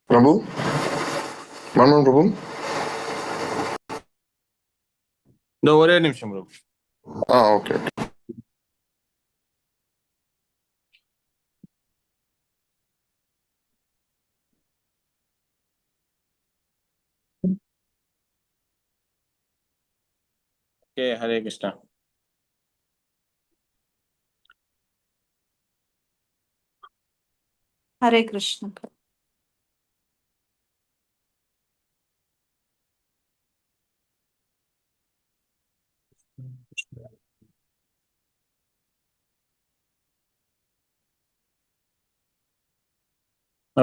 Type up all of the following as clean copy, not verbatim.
பிரபு, மன்மோகன் பிரபு. இந்த ஒரே நிமிஷம் bro. Okay. Okay, Hare Krishna. Hare Krishna.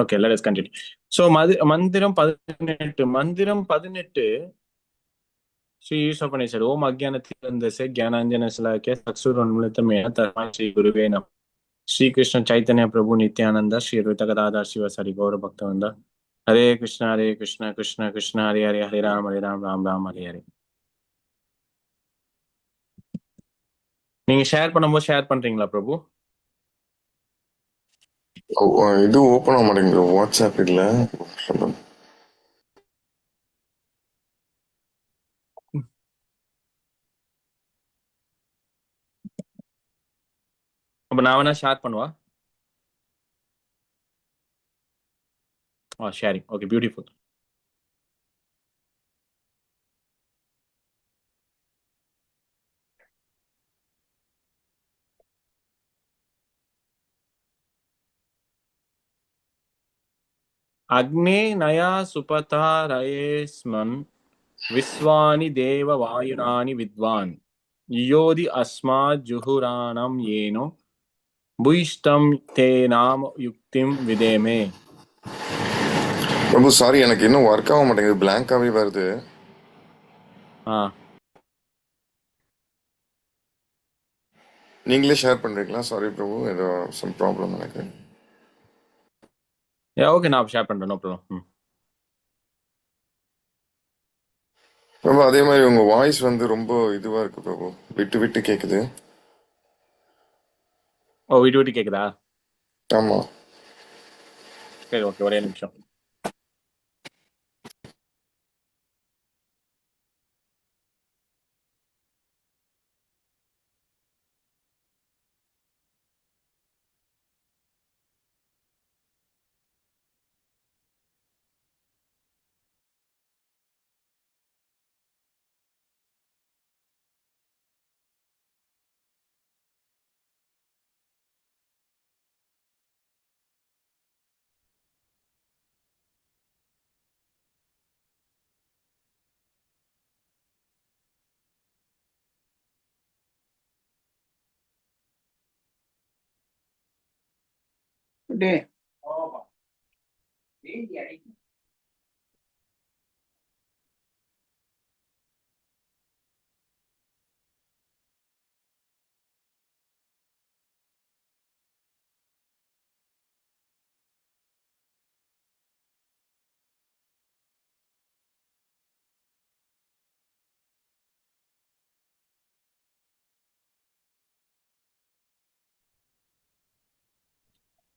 Okay, let us continue. So மந்திரம் 18 ஸ்ரீ ஈஸ்வரப்பணேஸ்வர் ஓம் அஜ்ஞானத்திலிருந்தசே ஞானாஞ்சன சிலாக்கிய சக்ஷுரோன்மிலிதமேன தஸ்மை ஸ்ரீ குருவே நமः. ஸ்ரீ கிருஷ்ண சைத்தன்ய பிரபு நித்யானந்த ஸ்ரீ அத்வைத கதாதர சிவசரி கௌர பக்தவந்த. ஹரே கிருஷ்ணா கிருஷ்ண கிருஷ்ண ஹரே ஹரே, ஹரே ராம் ராம் ஹரே ஹரே. நீங்க ஷேர் பண்ணும்போது ஷேர் பண்றீங்களா பிரபு? இது ஓப்பன் ஆக மாட்டேங்குது வாட்ஸ்அப். இல்லை, அப்ப நான் வேணா ஷேர் பண்ணுவா? ஷேரிங். Okay, beautiful. அக்னே நயா சுபதா ரயேஸ்மன் விஸ்வானி தேவ வாயுராணி வித்வான் யோதி அஸ்மாத் ஜுஹுராணம் ஏனோ புயிஷ்டம் தே நாம யுக்திம் விதேமே. பிரபு சாரி, எனக்கு இன்னும் ஒர்க் ஆக மாட்டேங்குது, பிளாங்காவே வருது. நீங்களே ஷேர் பண்றீங்களா? சாரி பிரபு, ஏதோ சம் ப்ராப்ளம் எனக்கு. ஓகே, நான் ஷேர் பண்றேன், நோ ப்ராப்ளம். பிரபு அதே மாதிரி உங்க வாய்ஸ் வந்து ரொம்ப இதுவா இருக்கு பிரபு, விட்டு விட்டு கேக்குது. விட்டு விட்டு கேக்குதா? ஆமா. சரி, ஓகே, ஒரே நிமிஷம். அப்படியே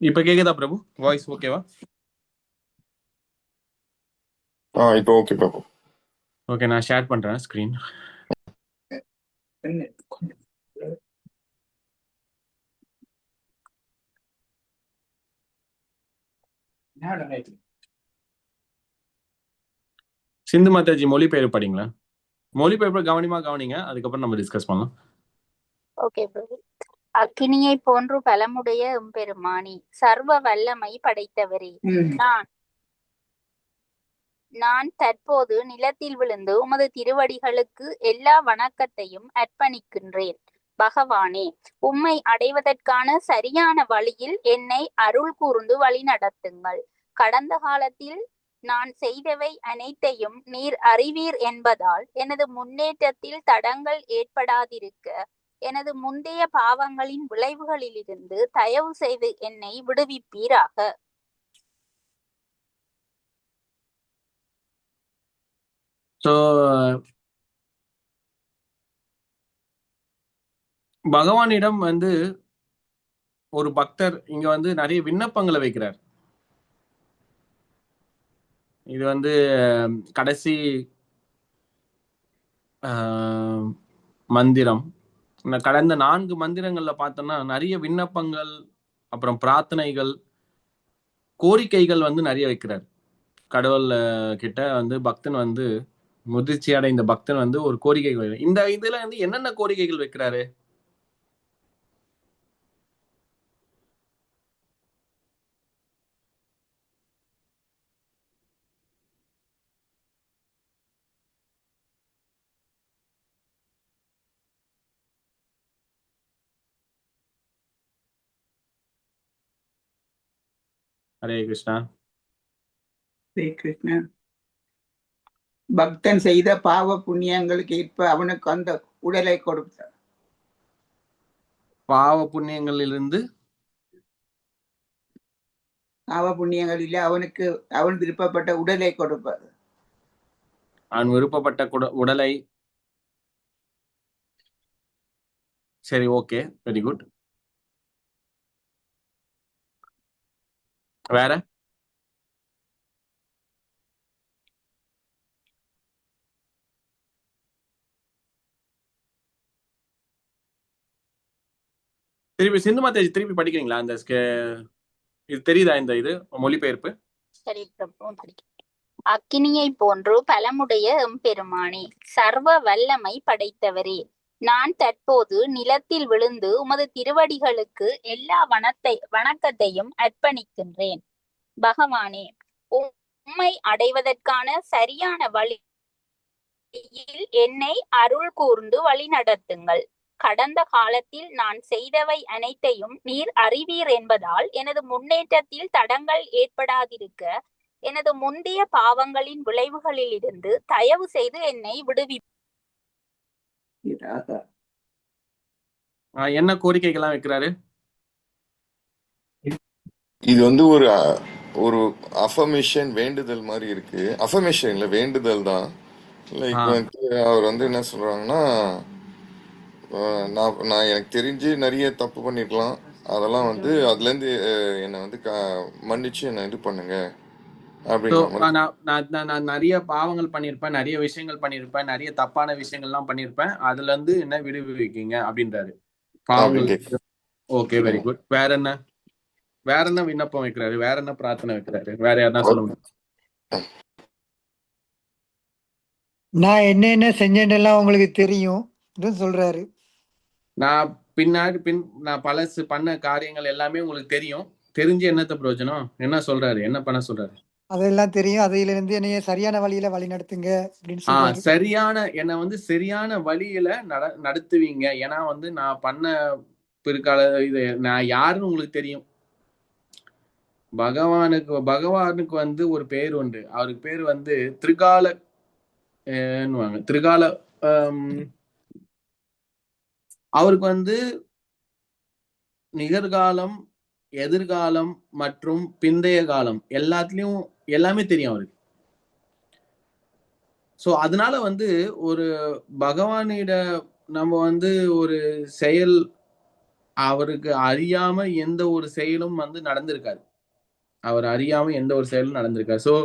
இப்ப கேக்குதா பிரபு? வாய்ஸ் ஓகேவா? இப்போ ஓகே பிரபு. ஓகே, நான் ஷேர் பண்றேன் ஸ்கிரீன். சிந்து மாதாஜி மொழிபெயர்ப்பு படிங்களா? மொழிபெயர்ப்பு கவனிமா கவனிங்க, அதுக்கப்புறம் நம்ம டிஸ்கஸ் பண்ணலாம். ஓகே பிரபு. அக்கினியை போன்று பலமுடைய எம்பெருமானி, சர்வ வல்லமை படைத்தவரே, நான் தற்போது நிலத்தில் விழுந்து உமது திருவடிகளுக்கு எல்லா வணக்கத்தையும் அர்ப்பணிக்கின்றேன். பகவானே, உம்மை அடைவதற்கான சரியான வழியில் என்னை அருள் கூர்ந்து வழி நடத்துங்கள். கடந்த காலத்தில் நான் செய்தவை அனைத்தையும் நீர் அறிவீர் என்பதால் எனது முன்னேற்றத்தில் தடங்கள் ஏற்படாதிருக்க எனது முந்தைய பாவங்களின் விளைவுகளிலிருந்து தயவு செய்து என்னை விடுவிப்பீராக. பகவானிடம் ஒரு பக்தர் இங்க நிறைய விண்ணப்பங்களை வைக்கிறார். இது கடைசி மந்திரம். கடந்த 4 மந்திரங்கள்ல பார்த்தோம்னா நிறைய விண்ணப்பங்கள், அப்புறம் பிரார்த்தனைகள், கோரிக்கைகள் நிறைய வைக்கிறார். கடவுள் கிட்ட பக்தன் முதிர்ச்சி அடைந்த பக்தன் ஒரு கோரிக்கைகள். இந்த இதுல என்னென்ன கோரிக்கைகள் வைக்கிறாரு? ஹரே கிருஷ்ணா. ஹரே கிருஷ்ணா. பக்தன் செய்த பாவ புண்ணியங்களுக்கு ஏற்ப அவனுக்கு அந்த உடலை கொடுத்தார். பாவ புண்ணியங்களிலிருந்து பாவ புண்ணியங்களில் அவனுக்கு அவன் விருப்பப்பட்ட உடலை கொடுப்பார். அவன் விருப்பப்பட்ட உடலை. சரி, ஓகே, வெரி குட். வேற? திருப்பி சிந்து மாதாஜி திருப்பி படிக்கிறீங்களா? இது தெரியுதா இந்த இது மொழிபெயர்ப்பு? சரி பிரபு. அக்கினியை போன்று பலமுடைய எம்பெருமானே, சர்வ வல்லமை படைத்தவரே, நான் தற்போது நிலத்தில் விழுந்து உமது திருவடிகளுக்கு எல்லா வணக்கத்தையும் அர்ப்பணிக்கின்றேன். பகவானே, உம்மை அடைவதற்கான சரியான வழியில் என்னை அருள் கூர்ந்து வழி நடத்துங்கள். கடந்த காலத்தில் நான் செய்தவை அனைத்தையும் நீர் அறிவீர் என்பதால் எனது முன்னேற்றத்தில் தடங்கள் ஏற்படாதிருக்க எனது முந்தைய பாவங்களின் விளைவுகளில் இருந்து தயவு செய்து என்னை விடுவிப்பீராக. என்ன கோரிக்கைகள்லாம் வைக்கிறாரு? இது ஒரு அஃபர்மேஷன், வேண்டுதல் மாதிரி இருக்கு. அஃபர்மேஷன் இல்ல, வேண்டுதல் தான். லைக் அவர் என்ன சொல்றாங்கன்னா, நான் எனக்கு தெரிஞ்சு நிறைய தப்பு பண்ணிருக்கலாம், அதெல்லாம் அதுல இருந்து என்னை மன்னிச்சு என்ன இது பண்ணுங்க அப்படிங்கிற. நான் நிறைய பாவங்கள் பண்ணிருப்பேன், நிறைய விஷயங்கள் பண்ணிருப்பேன், நிறைய தப்பான விஷயங்கள்லாம் பண்ணிருப்பேன், அதுல இருந்து என்ன விடுவிக்கீங்க அப்படின்றாரு. பாவங்கள். Okay, very good. வேற என்ன விண்ணப்பம் வைக்கிறாரு? வேற என்ன பிரார்த்தனை வைக்கிறாரு? வேற யாரா சொல்லுங்க. நான் என்னென்ன செஞ்சேன்னெல்லாம் உங்களுக்கு தெரியும் சொல்றாரு. நான் பழசு பண்ண காரியங்கள் எல்லாமே உங்களுக்கு தெரியும். தெரிஞ்சு என்னத்த பிரயோஜனம்? என்ன சொல்றாரு? என்ன பண்ண சொல்றாரு? அதெல்லாம் தெரியும், அதுல இருந்து என்னைய சரியான வழியில வழி நடத்துங்க அப்படின்னு சொல்றாரு. என்ன சரியான வழியில நடத்துவீங்க. ஏன்னா நான் பண்ண பிற்கால இது நான் யாருன்னு உங்களுக்கு தெரியும். பகவானுக்கு வந்து ஒரு பேர் உண்டு. அவருக்கு பேர் வந்து திரிகால திரிகால அவருக்கு வந்து நிகழ்காலம், எதிர்காலம் மற்றும் பிந்தைய காலம் எல்லாத்துலயும் எல்லாமே தெரியும் அவருக்கு. சோ அதனால வந்து ஒரு பகவானிட நம்ம வந்து ஒரு செயல் அவருக்கு அறியாம எந்த ஒரு செயலும் வந்து நடந்திருக்காது. அவர் அறியாம எந்த ஒரு செயலும் நடந்திருக்காது. சோ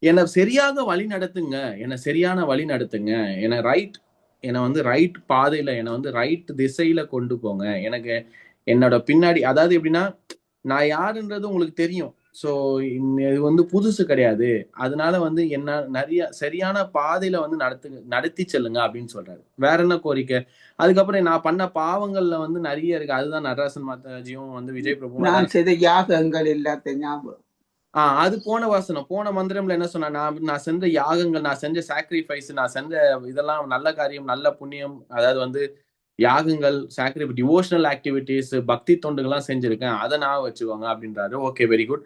என்னை சரியாக வழி நடத்துங்க, என்னை சரியான வழி நடத்துங்க, என்னை வந்து ரைட் பாதையில, என்னை வந்து ரைட் திசையில கொண்டு போங்க. எனக்கு என்னோட பின்னாடி, அதாவது எப்படின்னா, நான் யாருன்றது உங்களுக்கு தெரியும். சோ இது வந்து புதுசு கிடையாது. அதனால வந்து என்ன நிறைய சரியான பாதையில வந்து நடத்தி செல்லுங்க அப்படின்னு சொல்றாரு. வேற என்ன கோரிக்கை? அதுக்கப்புறம் நான் பண்ண பாவங்கள்ல வந்து நிறைய இருக்கு. அதுதான் நடராசன் மாதாஜியும் வந்து விஜய் பிரபுவும் நான் அதான் செய்த யாகங்கள் எல்லாத்தையும் ஞாபகம். அது போன வசனம். போன மந்திரம்ல என்ன சொன்னா, நான் செஞ்ச யாகங்கள், நான் செஞ்ச சாக்ரிஃபைஸ், நான் செஞ்ச இதெல்லாம் நல்ல காரியம், நல்ல புண்ணியம், அதாவது வந்து யாகங்கள், டிவோஷனல் ஆக்டிவிட்டிஸ், பக்தி தொண்டுகள்லாம் செஞ்சிருக்கேன், அதை நான் வச்சுக்கோங்க அப்படின்றாரு. Okay, very good.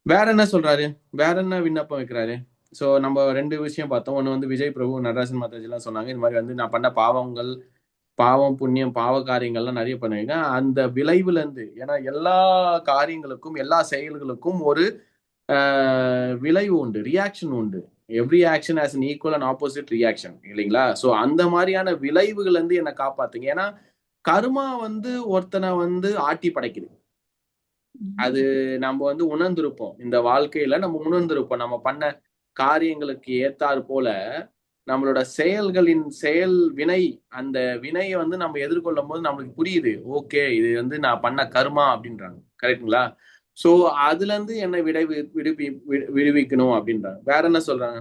வேற என்ன சொல்றாரு? வேற என்ன விண்ணப்பம் வைக்கிறாரு? சோ நம்ம 2 விஷயம் பார்த்தோம். ஒண்ணு வந்து விஜய் பிரபு, நடராசன் மாதாஜி எல்லாம் சொன்னாங்க, இந்த மாதிரி வந்து நான் பண்ண பாவங்கள், பாவம் புண்ணியம், பாவ காரியங்கள்லாம் நிறைய பண்ணிருக்கேன், அந்த விளைவுல இருந்து, ஏன்னா எல்லா காரியங்களுக்கும் எல்லா செயல்களுக்கும் ஒரு விளைவு உண்டு, ரியாக்ஷன் உண்டு. Every action has an equal and opposite reaction, இல்லைங்களா? சோ அந்த மாதிரியான விளைவுகள் வந்து என்னை காப்பாத்துங்க. ஏன்னா கர்மா வந்து ஒருத்தனை வந்து ஆட்டி படைக்குது. அது நம்ம வந்து உணர்ந்திருப்போம். இந்த வாழ்க்கையில நம்ம உணர்ந்திருப்போம். நம்ம பண்ண காரியங்களுக்கு ஏத்தாறு போல நம்மளோட செயல் வினை, அந்த வினையை வந்து நம்ம எதிர்கொள்ளும் போது நம்மளுக்கு புரியுது, ஓகே இது வந்து நான் பண்ண கர்மா அப்படின்றாங்க. கரெக்டுங்களா? சோ அதுல இருந்து என்னை விடுவிக்கணும் அப்படின்றாங்க. வேற என்ன சொல்றாங்க?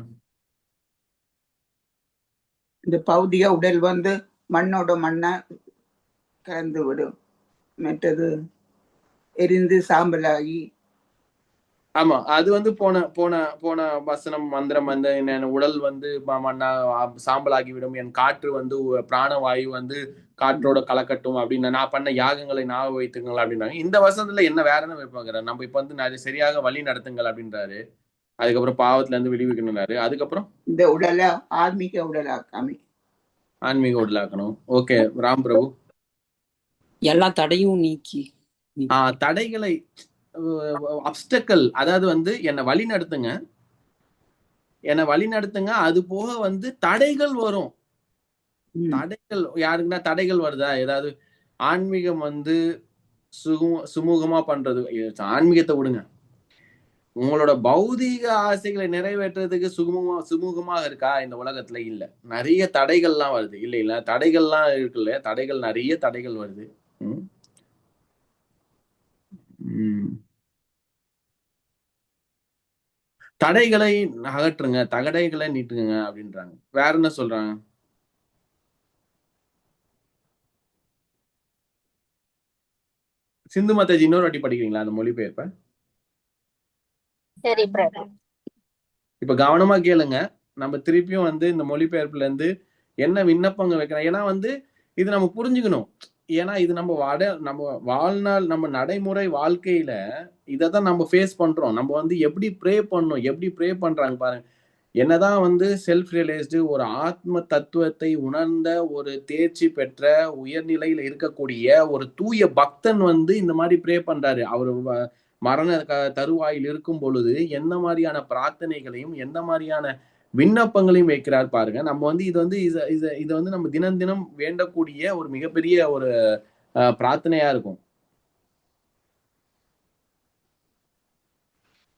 இந்த பௌதிக உடல் வந்து மண்ணோட மண்ணா கலந்து விடும், மற்றது எரிந்து சாம்பலாகி. ஆமா, அது வந்து போன போன போன வசனம் மந்திரம் வந்து என்ன, உடல் வந்து சாம்பலாகிவிடும், என் காற்று வந்து பிராணவாயு வந்து காற்றோட கலக்கட்டும் அப்படின்னு, நான் பண்ண யாகங்களை ஞாபகம் வைத்துங்கள் அப்படின்றாங்க. இந்த வசனத்துல என்ன வேற என்ன வைப்பாங்க? நம்ம இப்ப வந்து சரியாக வழி நடத்துங்கள் அப்படின்றாரு. அதுக்கப்புறம் பாவத்துல இருந்து விடுவிக்கணும்னாரு. அதுக்கப்புறம் இந்த உடலை ஆன்மீக உடலாக்காமி ஆன்மீக உடலாக்கணும். ஓகே, ராம் பிரபு. எல்லா தடையும் நீக்கி தடைகளை, அப்டக்கல், அதாவது வந்து என்னை வழி நடத்துங்க. அது போக வந்து தடைகள் வரும். தடைகள் யாருக்குன்னா தடைகள் வருதா? ஏதாவது ஆன்மீகம் வந்து சுமூகமா பண்றது, ஆன்மீகத்தை விடுங்க, உங்களோட பௌதீக ஆசைகளை நிறைவேற்றுறதுக்கு சுமூகமாக இருக்கா இந்த உலகத்துல? இல்ல, நிறைய தடைகள்லாம் வருது, இல்ல தடைகள்லாம் இருக்குல்ல, தடைகள், நிறைய தடைகள் வருது. தடைகளை அகற்றுங்க, தடைகளை நீட்டுங்க அப்படின்றாங்க. வேற என்ன சொல்றாங்க? சிந்து மாதாஜி இன்னொரு வாட்டி படிக்கிறீங்களா அந்த மொழிபெயர்ப்ப? சரி பிரபு. இப்ப கவனமா கேளுங்க. நம்ம திருப்பியும் வந்து இந்த மொழிபெயர்ப்புல இருந்து என்ன விண்ணப்பங்க வைக்கிறோம், ஏன்னா வந்து இது நம்ம புரிஞ்சுக்கணும். ஏன்னா இது நம்ம வாழ்நாள், நம்ம நடைமுறை வாழ்க்கையில இதைதான் நம்ம ஃபேஸ் பண்றோம். நம்ம வந்து எப்படி ப்ரே பண்றாங்க பாருங்க. என்னதான் வந்து செல்ஃப் ரியலைஸ்டு, ஒரு ஆத்ம தத்துவத்தை உணர்ந்த, ஒரு தேர்ச்சி பெற்ற, உயர்நிலையில இருக்கக்கூடிய ஒரு தூய பக்தன் வந்து இந்த மாதிரி ப்ரே பண்றாரு. அவர் மரண தருவாயில் இருக்கும் பொழுது எந்த மாதிரியான பிரார்த்தனைகளையும் எந்த மாதிரியான விண்ணப்பங்களையும் வைக்கிறார் பாருங்க. நம்ம வந்து இது வந்து நம்ம தினம் தினம் வேண்டக்கூடிய ஒரு மிகப்பெரிய ஒரு பிரார்த்தனையா இருக்கும்.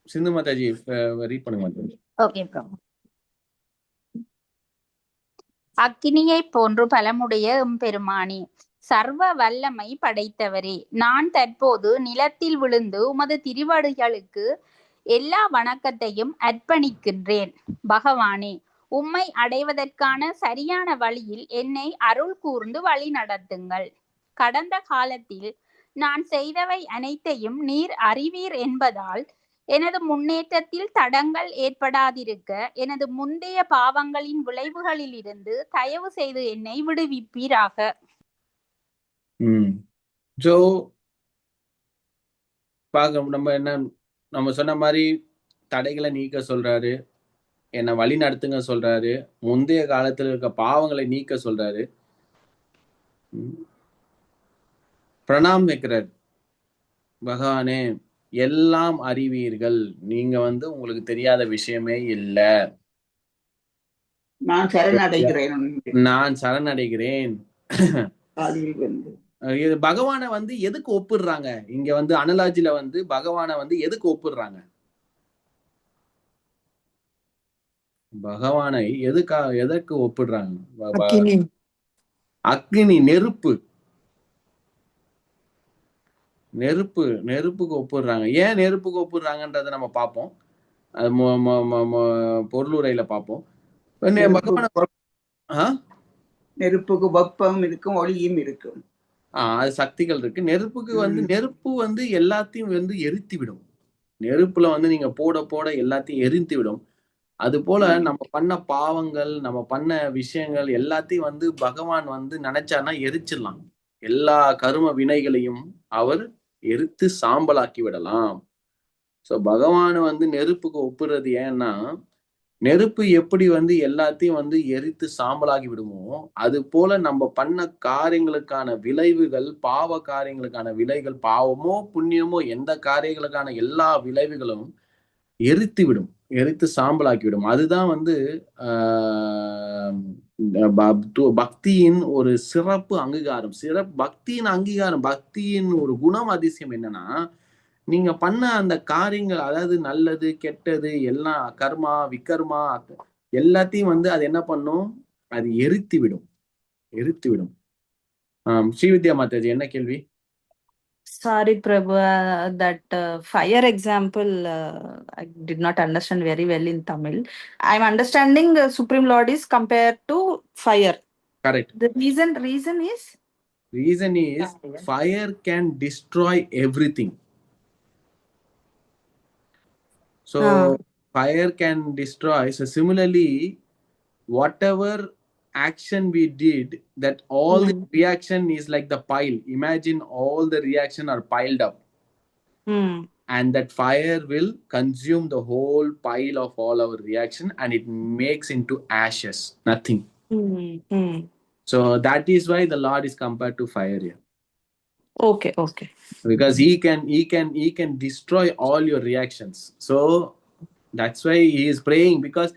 சிந்து மாதாஜி ரீட் பண்ணுங்க மாதாஜி. ஓகே பிரபு. அக்கினியை போன்று பலமுடைய எம்பெருமானே, சர்வ வல்லமை படைத்தவரே, நான் தற்போது நிலத்தில் விழுந்து உமது திருவடிகளுக்கு எல்லா வணக்கத்தையும் அர்ப்பணிக்கின்றேன். பகவானே, உம்மை அடைவதற்கான சரியான வழியில் என்னை அருள் கூர்ந்து வழி நடத்துங்கள். கடந்த காலத்தில் நான் செய்தவை அனைத்தையும் நீர் அறிவீர் என்பதால் எனது முன்னேற்றத்தில் தடங்கள் ஏற்படாதிருக்க எனது முந்தைய பாவங்களின் விளைவுகளில் இருந்து தயவு செய்து என்னை விடுவிப்பீராக. நம்ம என்ன நம்ம சொன்ன மாதிரி தடைகளை நீக்க சொல்றாரு, என்னை வழி நடத்துங்க சொல்றாரு, முந்தைய காலத்துல இருக்க பாவங்களை நீக்க சொல்றாரு, பிரணாம் வைக்கிறார். பகவானே எல்லாம் அறிவீர்கள், நீங்க உங்களுக்கு தெரியாத விஷயமே இல்ல, நான் சரணடைகிறேன் உன்னிடம். நான் சரணடைகிறேன். ஆதியில் வந்து இது பகவானை எதுக்கு ஒப்பிடுறாங்க? இங்க அனலாஜில பகவானை எதுக்கு ஒப்பிடுறாங்க? பகவானை எதற்கு ஒப்பிடுறாங்க? அக்கினி. அக்னி, நெருப்பு, நெருப்புக்கு ஒப்பிடுறாங்க. ஏன் நெருப்புக்கு ஒப்பிடுறாங்கன்றத நம்ம பார்ப்போம். அது பொருளுரையில பார்ப்போம். நெருப்புக்கு வெப்பம் இருக்கும், ஒளியும் இருக்கும். அது சக்திகள் இருக்கு. நெருப்புக்கு நெருப்பு எல்லாத்தையும் எரித்து விடும். நெருப்புல நீங்க போட போட எல்லாத்தையும் எரித்து விடும். அது போல நம்ம பண்ண பாவங்கள், நம்ம பண்ண விஷயங்கள் எல்லாத்தையும் பகவான் நினைச்சானா எரிச்சிடலாம். எல்லா கரும வினைகளையும் அவர் எரித்து சாம்பலாக்கி விடலாம். சோ பகவான் நெருப்புக்கு ஒப்புறது ஏன்னா, நெருப்பு எப்படி எல்லாத்தையும் எரித்து சாம்பலாகி விடுமோ, அது போல நம்ம பண்ண காரியங்களுக்கான விளைவுகள், பாவ காரியங்களுக்கான விளைவுகள், பாவமோ புண்ணியமோ எந்த காரியங்களுக்கான எல்லா விளைவுகளும் எரித்து விடும், எரித்து சாம்பலாக்கி விடும். அதுதான் பக்தியின் ஒரு சிறப்பு அங்கீகாரம். பக்தியின் அங்கீகாரம், பக்தியின் ஒரு குணம், அதிசயம் என்னன்னா, நீங்க பண்ண அந்த காரியங்கள், அதாவது நல்லது கெட்டது எல்லாம், கர்மா விகர்மா எல்லாத்தையும் அது என்ன பண்ணும்? அது எரித்து விடும், எரித்து விடும். ஸ்ரீவித்யா மாதாஜி, என்ன கேள்வி? Sorry, Prabhu, that fire example I did not understand very well in Tamil. I'm understanding Supreme Lord is compared to fire. Correct. The reason is? Reason is fire can destroy everything. So fire can destroy. So similarly, whatever action we did, that all the reaction is like the pile. Imagine all the reaction are piled up. And that fire will consume the whole pile of all our reaction and it makes into ashes, nothing. So that is why the Lord is compared to fire here. Okay. Because he can destroy all your reactions. So that's why he is praying, because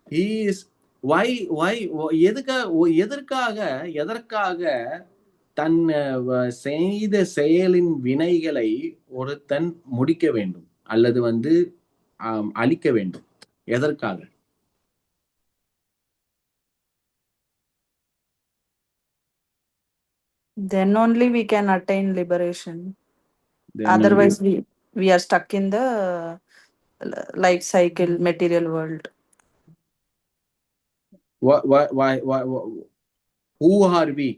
he is எதற்காக தன் செய்த செயலின் வினைகளை ஒருத்தன் முடிக்க வேண்டும் அல்லது அழிக்க வேண்டும்? எதற்காக? Then only we can attain liberation. Otherwise we are stuck in the life cycle, material world. Why? Who are we?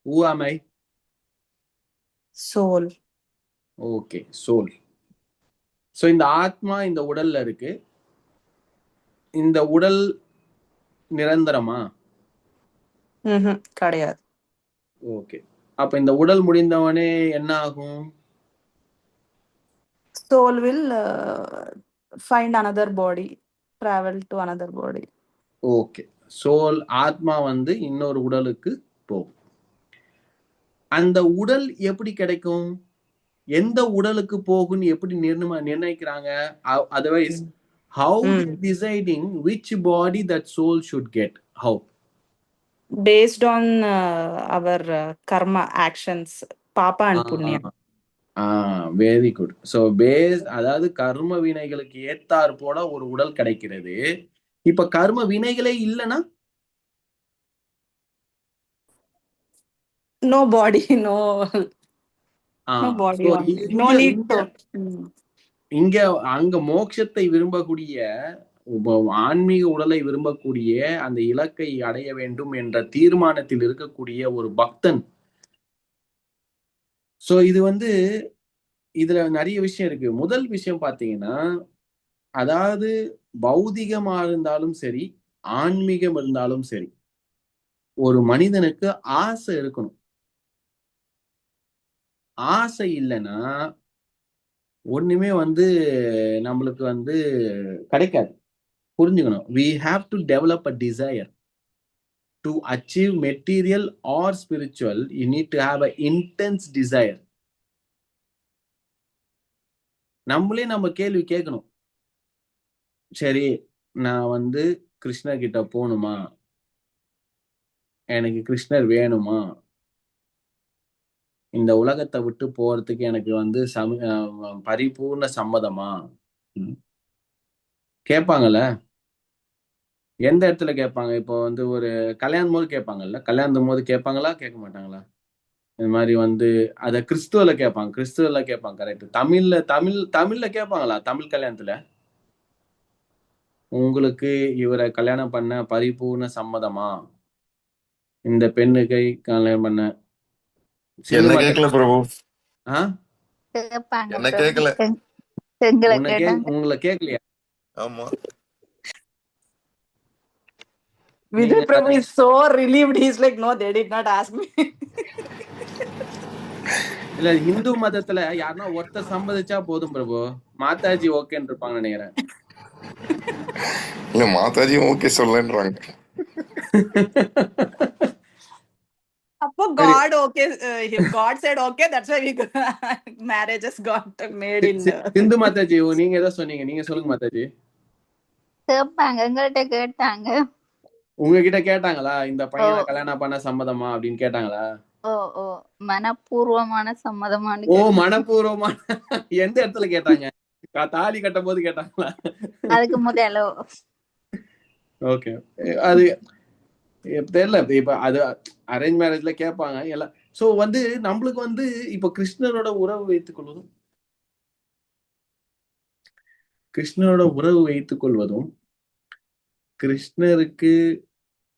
Who am I? Soul. Okay, soul. So இந்த ஆத்மா இந்த உடல்ல இருக்கு. இந்த உடல் நிரந்தரமா? கிடையாது. ஓகே. அப்ப இந்த உடல் முடிந்தவனே என்ன ஆகும்? Soul will find another body, travel to another body. Okay. Soul, ஆத்மா இன்னொரு உடலுக்கு போகும். அந்த உடல் எப்படி கிடைக்கும்? எந்த உடலுக்கு போகும்னு எப்படி நிர்ணயிக்கிறாங்க? Otherwise, how deciding which body that soul should get? How? Based on our karma actions, papa and punya. Very good. So அதாவது கர்ம வினைகளுக்கு ஏத்தார் போல ஒரு உடல் கிடைக்கிறது. இப்ப கர்ம வினைகளே இல்லைன்னா no body, no body, no need to. இங்க அங்க மோட்சத்தை விரும்பக்கூடிய, ஆன்மீக உடலை விரும்பக்கூடிய, அந்த இலக்கை அடைய வேண்டும் என்ற தீர்மானத்தில் இருக்கக்கூடிய ஒரு பக்தன். சோ இது இதுல நிறைய விஷயம் இருக்கு. முதல் விஷயம் பாத்தீங்கன்னா, அதாவது பௌதிகமா இருந்தாலும் சரி, ஆன்மீகம் இருந்தாலும் சரி, ஒரு மனிதனுக்கு ஆசை இருக்கணும். ஆசை இல்லைன்னா ஒண்ணுமே வந்து நம்மளுக்கு வந்து கிடைக்காது. புரிஞ்சுக்கணும். we have to develop a desire to achieve material or spiritual. You need to have an intense desire. நம்மளே நம்ம கேள்வி கேட்கணும். சரி, நான் வந்து கிருஷ்ணர் கிட்ட போகணுமா? எனக்கு கிருஷ்ணர் வேணுமா? இந்த உலகத்தை விட்டு போறதுக்கு எனக்கு வந்து பரிபூர்ண சம்மதமா? கேட்பாங்கல்ல. எந்த இடத்துல கேட்பாங்க? இப்போ வந்து ஒரு கல்யாணம் போது கேட்பாங்கல்ல. கல்யாணம் போது கேட்பாங்களா, கேட்க மாட்டாங்களா? இந்த மாதிரி வந்து அத கிறிஸ்துவல கேட்பாங்க. கிறிஸ்துவல கேட்பாங்க. கரெக்ட். தமிழ்ல கேட்பாங்களா? தமிழ் கல்யாணத்துல உங்களுக்கு இவரை கல்யாணம் பண்ண பரிபூர்ண சம்மதமா? இந்த பெண்ணுக்கை கல்யாணம் பண்ண என்ன கேட்கல பிரபு, கேட்பாங்க என்ன பிரபு. கேட்கல. எங்களை கேட்டாங்க. உங்களை கேட்கலையா? ஆமா, Vijay நீங்க Prabhu is so relieved. He's like, no, they did not ask me. இல்ல, இந்து மதத்துல யாருன்னா ஒருத்தர் சம்மதிச்சா போதும் பிரபு. மாதாஜி ஓகேன்னு இருப்பாங்க நினைக்கிறேன். இல்ல மாதாஜியும் okay சொல்லன்றாங்க. Appo God okay, God said okay. That's why we marriages got made in. Hindu Mataji, நீங்க ஏதோ சொன்னீங்க, நீங்க சொல்லுங்க மாதாஜி. கேட்பாங்க, எங்கள்கிட்ட கேட்டாங்க. உங்ககிட்ட கேட்டாங்களா இந்த பையனை கல்யாணம் பண்ண சம்மதமா அப்படின்னு கேட்டாங்களா? ஓ மனப்பூர்வமான சம்மதமானு. ஓ, மனப்பூர்வமான. எந்த இடத்துல கேட்டாங்க? தாலி கட்டும் போது கேட்டாங்களா? அதுக்கு முதலோ. ஓகே, அது தெரியல. இப்ப அது அரேஞ்ச் மேரேஜ்ல கேட்பாங்க எல்லாம். சோ வந்து நம்மளுக்கு வந்து இப்ப கிருஷ்ணரோட உறவு வைத்துக் கொள்வதும்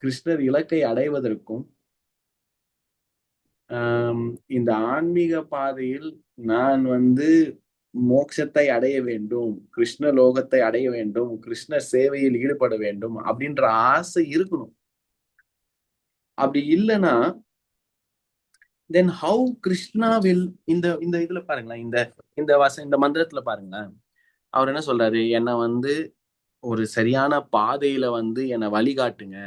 கிருஷ்ணர் இலக்கை அடைவதற்கும் இந்த ஆன்மீக பாதையில் நான் வந்து மோட்சத்தை அடைய வேண்டும், கிருஷ்ண லோகத்தை அடைய வேண்டும், கிருஷ்ண சேவையில் ஈடுபட வேண்டும் அப்படின்ற ஆசை இருக்கணும். அப்படி இல்லைன்னா then how Krishna will இந்த இதுல பாருங்களேன், இந்த மந்திரத்துல பாருங்களேன், அவர் என்ன சொல்றாரு? என்னை வந்து ஒரு சரியான பாதையில வந்து என்னை வழிகாட்டுங்க,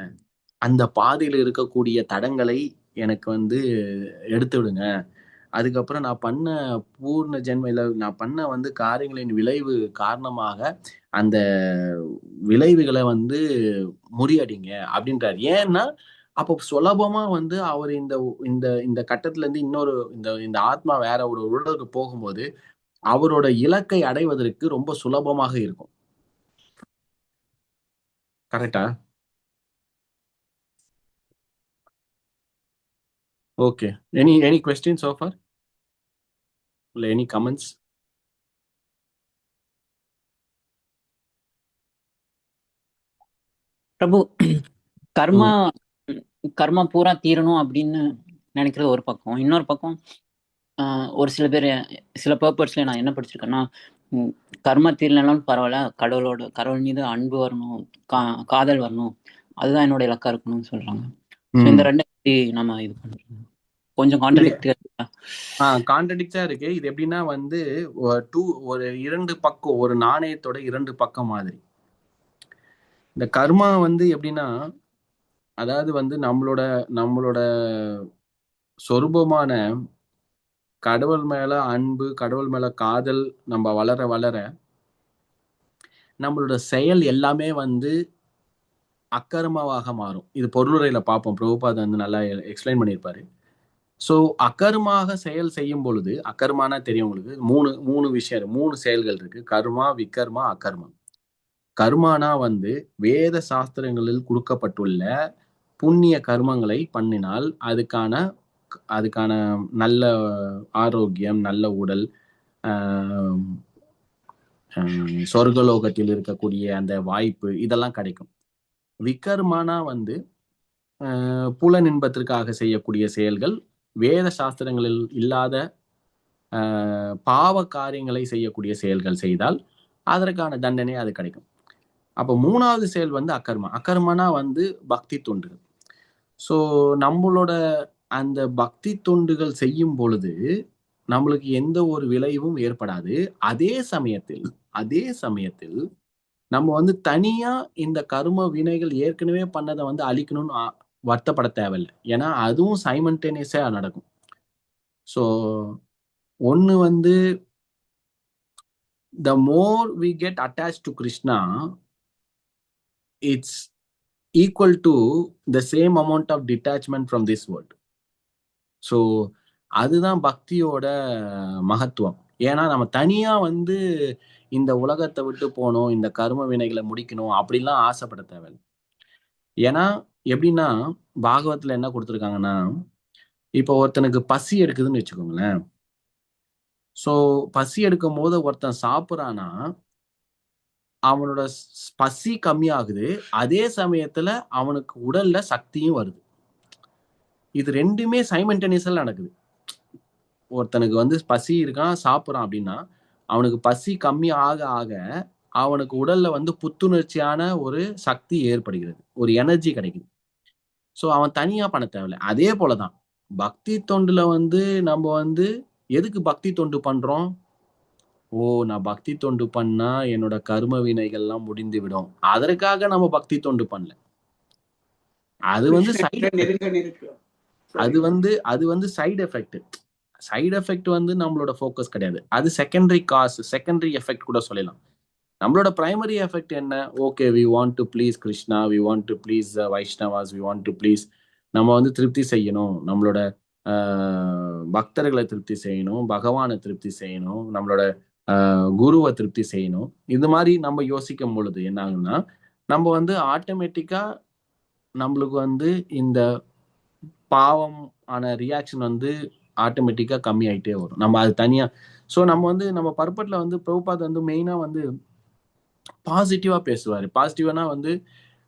அந்த பாதையில இருக்கக்கூடிய தடங்களை எனக்கு வந்து எடுத்து விடுங்க, அதுக்கப்புறம் நான் பண்ண பூர்ண ஜென்மையில நான் பண்ண வந்து காரியங்களின் விளைவு காரணமாக அந்த விளைவுகளை வந்து முறியடிங்க அப்படின்றாரு. ஏன்னா அப்போ சுலபமா வந்து அவர் இந்த கட்டத்துல இருந்து இன்னொரு இந்த ஆத்மா வேற ஒரு உலகுக்கு போகும்போது அவரோட இலக்கை அடைவதற்கு ரொம்ப சுலபமாக இருக்கும். கரெக்டா? Okay, any question so far? Any comments? பிரபு, கர்மா பூரா தீரணும் அப்படின்னு நினைக்கிறது ஒரு பக்கம். இன்னொரு பக்கம் ஒரு சில பர்பஸ்ல நான் என்ன படிச்சிருக்கேன்னா, கர்மா தீரலனாலும் பரவாயில்ல, கடவுள் மீது அன்பு வரணும், காதல் வரணும், அதுதான் என்னோட இலக்கா இருக்கணும்னு சொல்றாங்க. இந்த ரெண்டு நம்ம இது பண்றோம். கொஞ்சம் கான்ட்ரடிக்டா இருக்கு. இது எப்படின்னா வந்து ஒரு இரண்டு பக்கம், ஒரு நாணயத்தோட இரண்டு பக்கம் மாதிரி. இந்த கர்மா வந்து எப்படின்னா, அதாவது வந்து நம்மளோட சொரூபமான கடவுள் மேல அன்பு, கடவுள் மேல காதல் நம்ம வளர நம்மளோட செயல் எல்லாமே வந்து அக்கர்மாவாக மாறும். இது பொருளுரையில பார்ப்போம். பிரபுபாத் வந்து நல்லா எக்ஸ்பிளைன் பண்ணியிருப்பாரு. ஸோ அக்கர்மாக செயல் செய்யும் பொழுது, அக்கர்மானா தெரியும் உங்களுக்கு, மூணு விஷயம், 3 செயல்கள் இருக்கு. கர்மா, விகர்மா, அகர்மா. கர்மானா வந்து வேத சாஸ்திரங்களில் கொடுக்கப்பட்டுள்ள புண்ணிய கர்மங்களை பண்ணினால் அதுக்கான நல்ல ஆரோக்கியம், நல்ல உடல், சொர்க்கலோகத்தில் இருக்கக்கூடிய அந்த வாய்ப்பு, இதெல்லாம் கிடைக்கும். விகர்மானா வந்து புலன் இன்பத்திற்காக செய்யக்கூடிய செயல்கள், வேத சாஸ்திரங்களில் இல்லாத பாவ காரியங்களை செய்யக்கூடிய செயல்கள் செய்தால் அதற்கான தண்டனை அது கிடைக்கும். அப்போ 3வது செயல் வந்து அகர்மா. அகர்மானா வந்து பக்தி தொண்டுகள். ஸோ நம்மளோட அந்த பக்தி தொண்டுகள் செய்யும் பொழுது நம்மளுக்கு எந்த ஒரு விளைவும் ஏற்படாது. அதே சமயத்தில் நம்ம வந்து தனியா இந்த கர்ம வினைகள் ஏற்கனவே பண்ணதை வந்து அழிக்கணும்னு வருத்தப்பட தேவையில்லை. ஏன்னா அதுவும் சைமல்டேனியஸா நடக்கும். ஸோ ஒன்று வந்து the more we get attached to Krishna, it's equal to the same amount of detachment from this world. So அதுதான் பக்தியோட மகத்துவம். ஏன்னா நம்ம தனியா வந்து இந்த உலகத்தை விட்டு போகணும், இந்த கர்ம வினைகளை முடிக்கணும் அப்படிலாம் ஆசைப்பட தேவையில்லை. ஏன்னா எப்படின்னா பாகவத்துல என்ன கொடுத்துருக்காங்கன்னா, இப்போ ஒருத்தனுக்கு பசி எடுக்குதுன்னு வச்சுக்கோங்களேன். ஸோ பசி எடுக்கும் போது ஒருத்தன் சாப்பிட்றான்னா அவனோட பசி கம்மியாகுது, அதே சமயத்துல அவனுக்கு உடல்ல சக்தியும் வருது. இது ரெண்டுமே சைமல்டேனியஸா நடக்குது. ஒருத்தனுக்கு வந்து பசி இருக்கான், சாப்பிட்றான் அப்படின்னா அவனுக்கு பசி கம்மி ஆக ஆக அவனுக்கு உடல்ல வந்து புத்துணர்ச்சியான ஒரு சக்தி ஏற்படுகிறது, ஒரு எனர்ஜி கிடைக்குது. ஸோ அவன் தனியா பண்ண தேவையில்லை. அதே போலதான் பக்தி தொண்டுல வந்து நம்ம வந்து எதுக்கு பக்தி தொண்டு பண்றோம்? நான் பக்தி தொண்டு பண்ணா என்னோட கர்ம வினைகள்லாம் முடிந்து விடும், அதற்காக நம்ம பக்தி தொண்டு பண்ணல. அது வந்து சைடு எஃபெக்ட். சைடு எஃபெக்ட் வந்து நம்மளோட ஃபோக்கஸ் கிடையாது. அது செகண்டரி காஸ், செகண்டரி எஃபெக்ட் கூட சொல்லலாம். நம்மளோட பிரைமரி எஃபெக்ட் என்ன? Okay, we want to please Krishna, we want to please Vaishnavas, we want to please, நம்ம வந்து திருப்தி செய்யணும், நம்மளோட பக்தர்களை திருப்தி செய்யணும், பகவானை திருப்தி செய்யணும், நம்மளோட குருவை திருப்தி செய்யணும். இது மாதிரி நம்ம யோசிக்கும் பொழுது என்ன ஆகுன்னா, நம்ம வந்து ஆட்டோமேட்டிக்கா நம்மளுக்கு வந்து இந்த பாவம் ஆன ரியாக்ஷன் வந்து ஆட்டோமேட்டிக்கா கம்மி ஆயிட்டே வரும். நம்ம அது தனியா. ஸோ நம்ம வந்து நம்ம பர்பட்ல வந்து பிரபுபாத் வந்து மெயினா வந்து பாசிட்டிவா பேசுவாரு. பாசிட்டிவ்னா வந்து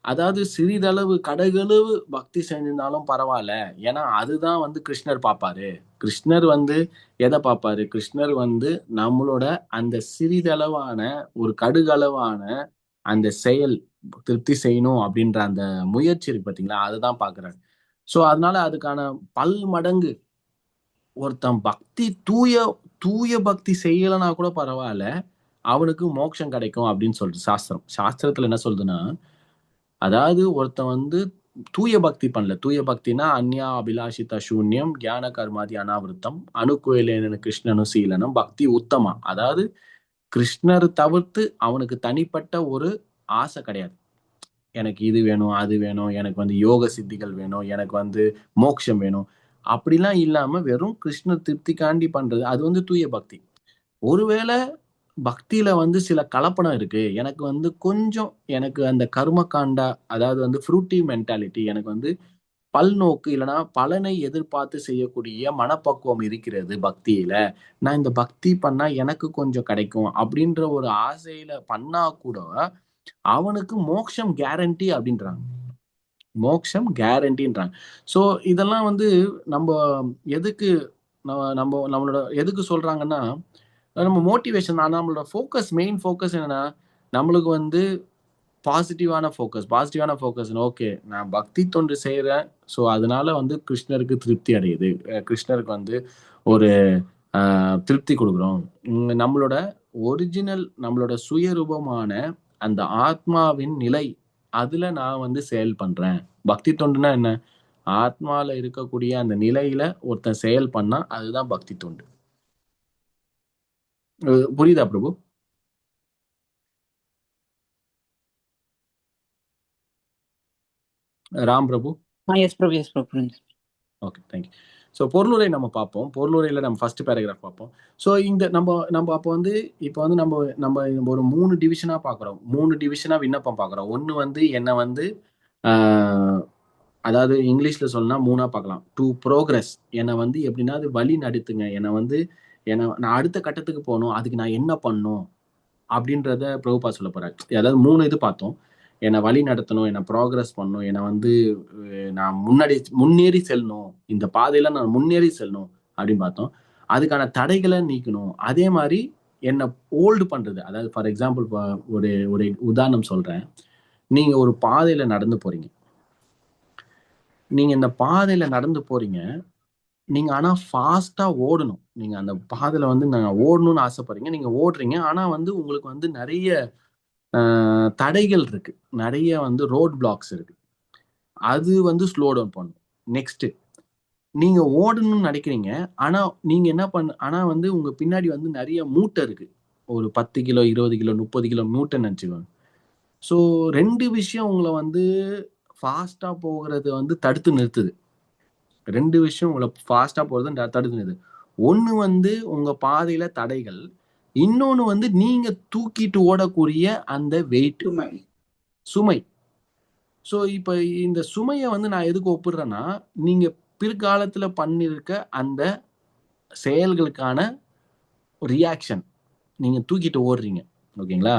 அதாவது சிறிதளவு கடுகளவு பக்தி செஞ்சிருந்தாலும் பரவாயில்ல, ஏன்னா அதுதான் வந்து கிருஷ்ணர் பார்ப்பாரு. கிருஷ்ணர் வந்து எதை பார்ப்பாரு? கிருஷ்ணர் வந்து நம்மளோட அந்த சிறிதளவான ஒரு கடுகளவான அந்த செயல் திருப்தி செய்யணும் அப்படின்ற அந்த முயற்சி இருக்கு பார்த்தீங்களா, அதுதான் பார்க்குறாரு. ஸோ அதனால அதுக்கான மடங்கு ஒருத்தன் பக்தி தூய பக்தி செய்யலைன்னா கூட பரவாயில்ல, அவனுக்கு மோட்சம் கிடைக்கும் அப்படின்னு சொல்லிட்டு சாஸ்திரத்துல என்ன சொல்லுதுன்னா, அதாவது ஒருத்தன் வந்து தூய பக்தி பண்ணல. தூய பக்தினா அந்யா அபிலாஷித சூன்யம் ஞான கர்மாதி அனாவிருத்தம் அணுக்குவேலேன கிருஷ்ணனு சீலனம் பக்தி உத்தமா. அதாவது கிருஷ்ணர் தவிர்த்து அவனுக்கு தனிப்பட்ட ஒரு ஆசை கிடையாது. எனக்கு இது வேணும், அது வேணும், எனக்கு வந்து யோக சித்திகள் வேணும், எனக்கு வந்து மோட்சம் வேணும், அப்படிலாம் இல்லாம வெறும் கிருஷ்ணர் திருப்திக்காண்டி பண்றது, அது வந்து தூய பக்தி. ஒருவேளை பக்தியில வந்து சில கலப்படம் இருக்கு, எனக்கு வந்து கொஞ்சம் எனக்கு அந்த கர்ம காண்டா, அதாவது வந்து ஃப்ரூட்டி மென்டாலிட்டி, எனக்கு வந்து பல்நோக்கு இல்லைன்னா பலனை எதிர்பார்த்து செய்யக்கூடிய மனப்பக்குவம் இருக்கிறது பக்தியில, நான் இந்த பக்தி பண்ணா எனக்கு கொஞ்சம் கிடைக்கும் அப்படின்ற ஒரு ஆசையில பண்ணா கூட அவனுக்கு மோட்சம் கேரண்டி அப்படின்றாங்க. மோட்சம் கேரண்டின்றாங்க. ஸோ இதெல்லாம் வந்து நம்ம எதுக்கு நம்மளோட எதுக்கு சொல்றாங்கன்னா, நம்ம மோட்டிவேஷன். நம்மளோட ஃபோக்கஸ், மெயின் ஃபோக்கஸ் என்னன்னா, நம்மளுக்கு வந்து பாசிட்டிவான ஃபோக்கஸ். ஓகே, நான் பக்தி தொண்டு செய்யறேன், ஸோ அதனால வந்து கிருஷ்ணருக்கு திருப்தி அடையுது, கிருஷ்ணருக்கு வந்து ஒரு திருப்தி கொடுக்குறோம். நம்மளோட ஒரிஜினல், நம்மளோட சுயரூபமான அந்த ஆத்மாவின் நிலை, அதுல நான் வந்து செயல் பண்றேன். பக்தி தொண்டுனா என்ன? ஆத்மால இருக்கக்கூடிய அந்த நிலையில ஒருத்தன் செயல் பண்ணா அதுதான் பக்தி தொண்டு. புரியுதா Prabhu? Ram Prabhu? Yes Prabhu. Okay, thank you. So பொருளுரை நம்ம பார்ப்போம். பொருளுரையில் நம்ம ஃபர்ஸ்ட் பேராகிராஃப் பார்ப்போம். ஸோ இந்த நம்ம அப்போ வந்து இப்போ வந்து நம்ம ஒரு 3 டிவிஷனாக பார்க்குறோம். 3 டிவிஷனாக விண்ணப்பம் பார்க்குறோம். ஒன்று வந்து என்னை வந்து அதாவது இங்கிலீஷில் சொன்னால் 3ஆ பார்க்கலாம். டு ப்ரோக்ரஸ், என்னை வந்து எப்படின்னா அது வழி நடத்துங்க, நான் அடுத்த கட்டத்துக்கு போகணும், அதுக்கு நான் என்ன பண்ணணும் அப்படின்றத பிரபுபா சொல்ல போகிறாரு. அதாவது 3 இது பார்த்தோம். என்னை வழி நடத்தணும், என்னை ப்ராக்ரஸ் பண்ணணும், என்னை வந்து நான் முன்னேறி செல்லணும், இந்த பாதையில நான் முன்னேறி செல்லணும் அப்படின்னு பார்த்தோம். அதுக்கான தடைகளை நீக்கணும். அதே மாதிரி என்னை ஹோல்டு பண்றது, அதாவது ஃபார் எக்ஸாம்பிள் ஒரு உதாரணம் சொல்றேன். நீங்க ஒரு பாதையில நடந்து போறீங்க. நீங்க இந்த பாதையில நடந்து போறீங்க, நீங்க ஆனா ஃபாஸ்டா ஓடணும். நீங்க அந்த பாதையில வந்து நான் ஓடணும்னு ஆசைப்படுறீங்க. நீங்க ஓடுறீங்க. ஆனா வந்து உங்களுக்கு வந்து நிறைய தடைகள் இருக்கு. நிறைய வந்து ரோட் பிளாக்ஸ் இருக்கு. அது வந்து ஸ்லோ டவுன் பண்ணும். நெக்ஸ்ட், நீங்க ஓடணும்னு நினைக்கிறீங்க. ஆனா நீங்க என்ன ஆனா வந்து உங்க பின்னாடி வந்து நிறைய மூட்டை இருக்கு. ஒரு 10 கிலோ, 20 கிலோ, 30 கிலோ மூட்டைன்னு நினைச்சுக்கோங்க. ஸோ 2 விஷயம் உங்களை வந்து ஃபாஸ்டா போகிறது வந்து தடுத்து நிறுத்துது. 2 விஷயம் உங்களை ஃபாஸ்டா போறது தடுத்து நிறுத்துது. ஒண்ணு வந்து உங்க பாதையில தடைகள், இன்னொன்னு வந்து நீங்க தூக்கிட்டு ஓடக்கூடிய அந்த வெயிட், சுமை. சுமை. ஸோ இப்போ இந்த சுமையை வந்து நான் எதுக்கு ஒப்பிடுறேன்னா, நீங்க பிற்காலத்துல பண்ணிருக்க அந்த செயல்களுக்கான ரியாக்ஷன். நீங்க தூக்கிட்டு ஓடுறீங்க. ஓகேங்களா?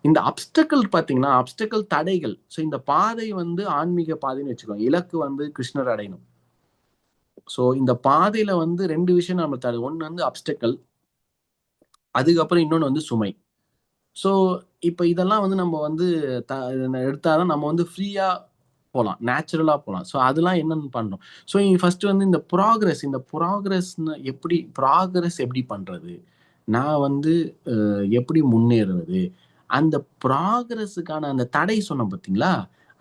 இந்த அப்டக்கிள் பாத்தீங்கன்னா, அப்டக்கிள் தடைகள். ஸோ இந்த பாதை வந்து ஆன்மீக பாதைன்னு வச்சுக்கோங்க. இலக்கு வந்து கிருஷ்ணர் அடையணும். ஸோ இந்த பாதையில வந்து 2 விஷயம் நம்ம தடை. ஒண்ணு வந்து அப்டக்கிள், அதுக்கப்புறம் இன்னொன்னு வந்து சுமை. ஸோ இப்போ இதெல்லாம் வந்து நம்ம வந்து எடுத்தாதான் நம்ம வந்து ஃப்ரீயா போகலாம், நேச்சுரலா போகலாம். ஸோ அதெல்லாம் என்னன்னு பண்ணணும். ஸோ ஃபர்ஸ்ட் வந்து இந்த ப்ராக்ரஸ் எப்படி பண்றது, நான் வந்து எப்படி முன்னேறுவது, அந்த ப்ராக்ரஸுக்கான அந்த தடை சொன்னோம் பார்த்தீங்களா,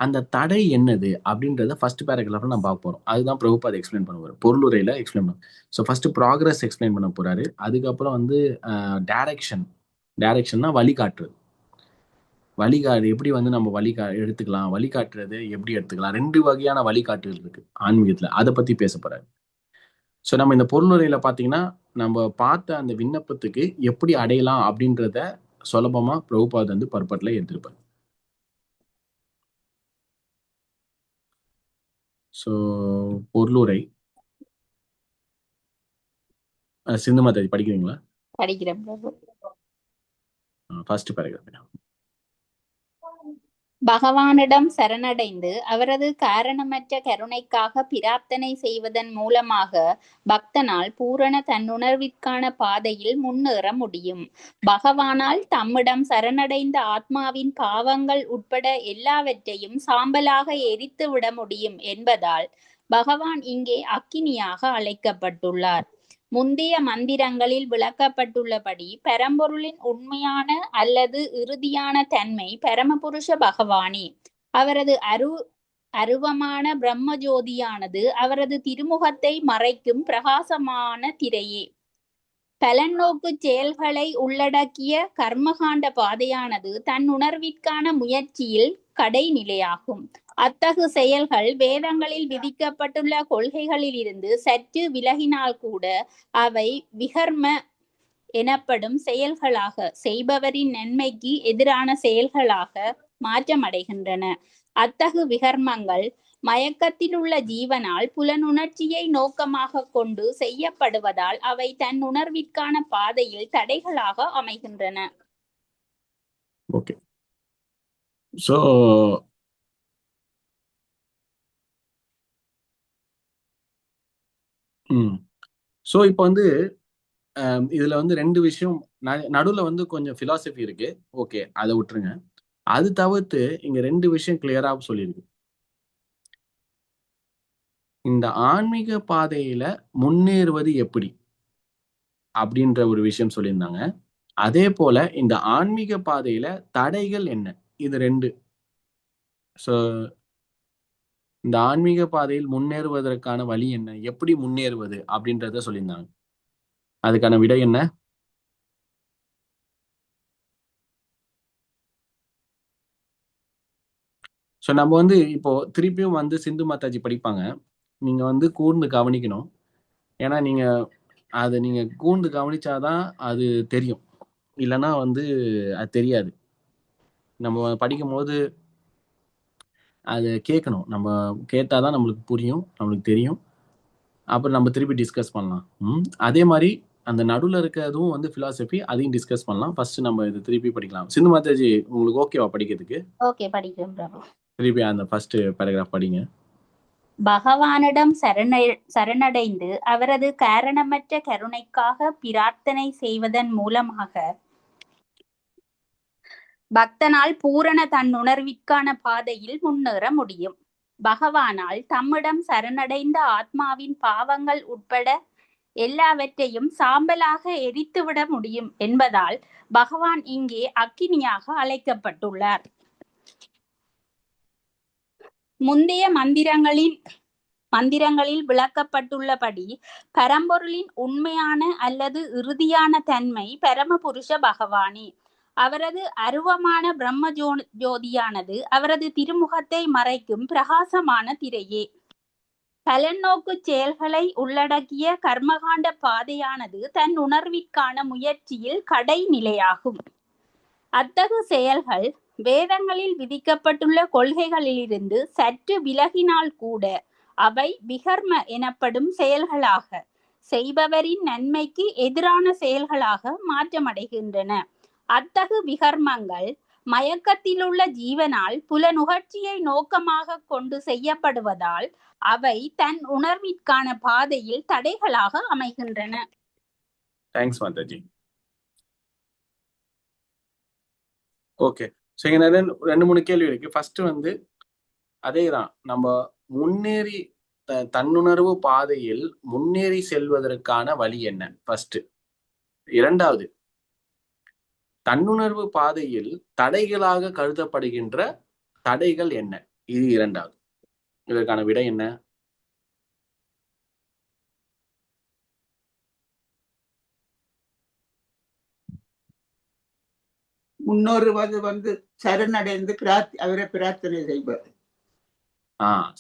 அந்த தடை என்னது அப்படின்றத ஃபர்ஸ்ட் பேராகிராஃப்ல நம்ம பார்க்க போறோம். அதுதான் பிரபுபாத் எக்ஸ்பிளைன் பண்ண போறாரு, பொருளுரையில எக்ஸ்பிளைன் பண்ணும். ஸோ ஃபர்ஸ்ட் ப்ராக்ரஸ் எக்ஸ்பிளைன் பண்ண போறாரு. அதுக்கப்புறம் வந்து டைரக்ஷன்னா வழிகாட்டுறது. எப்படி வந்து நம்ம எடுத்துக்கலாம், வழிகாட்டுறது எப்படி எடுத்துக்கலாம். 2 வகையான வழிகாட்டுதல் இருக்கு ஆன்மீகத்துல. அதை பத்தி பேச போறாரு. ஸோ நம்ம இந்த பொருளுரையில பாத்தீங்கன்னா, நம்ம பார்த்த அந்த விண்ணப்பத்துக்கு எப்படி அடையலாம் அப்படின்றத சுலபமா பிரபுபாத் வந்து பர்பட்ல எடுத்திருப்பாரு. ஸோ பொருளுரை சிந்து மாதாஜி படிக்கிறீங்களா? படிக்கிறேன் பிரபு. First paragraph. பகவானிடம் சரணடைந்து அவரது காரணமற்ற கருணைக்காக பிரார்த்தனை செய்வதன் மூலமாக பக்தனால் பூரண தன்னுணர்விற்கான பாதையில் முன்னேற முடியும். பகவானால் தம்மிடம் சரணடைந்த ஆத்மாவின் பாவங்கள் உட்பட எல்லாவற்றையும் சாம்பலாக எரித்து விட முடியும் என்பதால் பகவான் இங்கே அக்கினியாக அழைக்கப்பட்டுள்ளார். முந்தைய மந்திரங்களில் விளக்கப்பட்டுள்ளபடி பரம்பொருளின் உண்மையான அல்லது இறுதியான தன்மை பரமபுருஷ பகவானே. அவரது அருவமான பிரம்மஜோதியானது அவரது திருமுகத்தை மறைக்கும் பிரகாசமான திரையே. பலநோக்கு செயல்களை உள்ளடக்கிய கர்மகாண்ட பாதையானது தன் உணர்விற்கான முயற்சியில் கடைநிலையாகும். அத்தகு செயல்கள் வேதங்களில் விதிக்கப்பட்டுள்ள கொள்கைகளில் இருந்து சற்று விலகினால் கூட அவை விகர்ம எனப்படும் செயல்களாக, செய்பவரின் நன்மைக்கு எதிரான செயல்களாக மாற்றமடைகின்றன. அத்தகு விகர்மங்கள் மயக்கத்தில் உள்ள ஜீவனால் புலனுணர்ச்சியை நோக்கமாக கொண்டு செய்யப்படுவதால் அவை தன் உணர்விற்கான பாதையில் தடைகளாக அமைகின்றன. ஓகே. ஸோ ஸோ இப்போ வந்து இதுல வந்து 2 விஷயம் நடுவுல வந்து கொஞ்சம் பிலாசபி இருக்கு. ஓகே, அதை விட்டுருங்க. அது தவிர்த்து இங்க 2 விஷயம் கிளியரா சொல்லியிருக்கு. இந்த ஆன்மீக பாதையில முன்னேறுவது எப்படி அப்படின்ற ஒரு விஷயம் சொல்லியிருந்தாங்க. அதே போல இந்த ஆன்மீக பாதையில தடைகள் என்ன, இது 2. ஸோ இந்த ஆன்மீக பாதையில் முன்னேறுவதற்கான வழி என்ன, எப்படி முன்னேறுவது அப்படின்றத சொல்லியிருந்தாங்க. அதுக்கான விடை என்ன? ஸோ நம்ம வந்து இப்போ திருப்பியும் வந்து சிந்து மாதாஜி படிப்பாங்க. நீங்க வந்து கூர்ந்து கவனிக்கணும். ஏன்னா நீங்க கூர்ந்து கவனிச்சாதான் அது தெரியும், இல்லைன்னா வந்து அது தெரியாது. நம்ம படிக்கும் போது அதை கேட்கணும். நம்ம கேட்டாதான் நம்மளுக்கு புரியும், நம்மளுக்கு தெரியும். அப்புறம் நம்ம திருப்பி டிஸ்கஸ் பண்ணலாம். அதே மாதிரி அந்த நடுவில் இருக்கிறதும் வந்து பிலாசபி, அதையும் டிஸ்கஸ் பண்ணலாம். ஃபர்ஸ்ட் நம்ம இது திருப்பி படிக்கலாம். சிந்து மாதாஜி உங்களுக்கு ஓகேவா படிக்கிறதுக்கு? ஓகே, படிக்கிறேன் பிரபு. திருப்பி அந்த ஃபர்ஸ்ட் பேராகிராஃப் படிங்க. பகவானிடம் சரணடைந்து அவரது காரணமற்ற கருணைக்காக பிரார்த்தனை செய்வதன் மூலமாக பக்தனால் பூரண தன்னுணர்விற்கான பாதையில் முன்னேற முடியும். பகவானால் தம்மிடம் சரணடைந்த ஆத்மாவின் பாவங்கள் உட்பட எல்லாவற்றையும் சாம்பலாக எரித்துவிட முடியும் என்பதால் பகவான் இங்கே அக்கினியாக அழைக்கப்பட்டுள்ளார். முந்தைய மந்திரங்களில் விளக்கப்பட்டுள்ளபடி பரம்பொருளின் உண்மையான அல்லது இறுதியான தன்மை பரமபுருஷ பகவானே. அவரது அருவமான பிரம்ம ஜோதியானது அவரது திருமுகத்தை மறைக்கும் பிரகாசமான திரையே. பலநோக்கு செயல்களை உள்ளடக்கிய கர்மகாண்ட பாதையானது தன் உணர்விற்கான முயற்சியில் கடைநிலையாகும். அத்தகு செயல்கள் வேதங்களில் விதிக்கப்பட்டுள்ள கொள்கைகளிலிருந்து சற்று விலகினால் கூட அவை விகர்ம எனப்படும் செயல்களாக, செய்பவரின் நன்மைக்கு எதிரான செயல்களாக மாற்றமடைகின்றன. அத்தகு விகர்மங்கள் மயக்கத்திலுள்ள ஜீவனால் புலனுகர்ச்சியை நோக்கமாக கொண்டு செய்யப்படுவதால் அவை தன் உணர்விற்கான பாதையில் தடைகளாக அமைகின்றன. தேங்க்ஸ் மாதாஜி. ஓகே, ஸோ இங்கே 2-3 கேள்வி இருக்கு. ஃபர்ஸ்ட் வந்து அதே தான், நம்ம முன்னேறி தன்னுணர்வு பாதையில் முன்னேறி செல்வதற்கான வழி என்ன ஃபர்ஸ்ட். இரண்டாவது, தன்னுணர்வு பாதையில் தடைகளாக கருதப்படுகின்ற தடைகள் என்ன, இது இரண்டாவது. இதற்கான விடை என்ன? முன்னோருவது வந்து சரணடைந்து அவரை பிரார்த்தனை செய்வார்.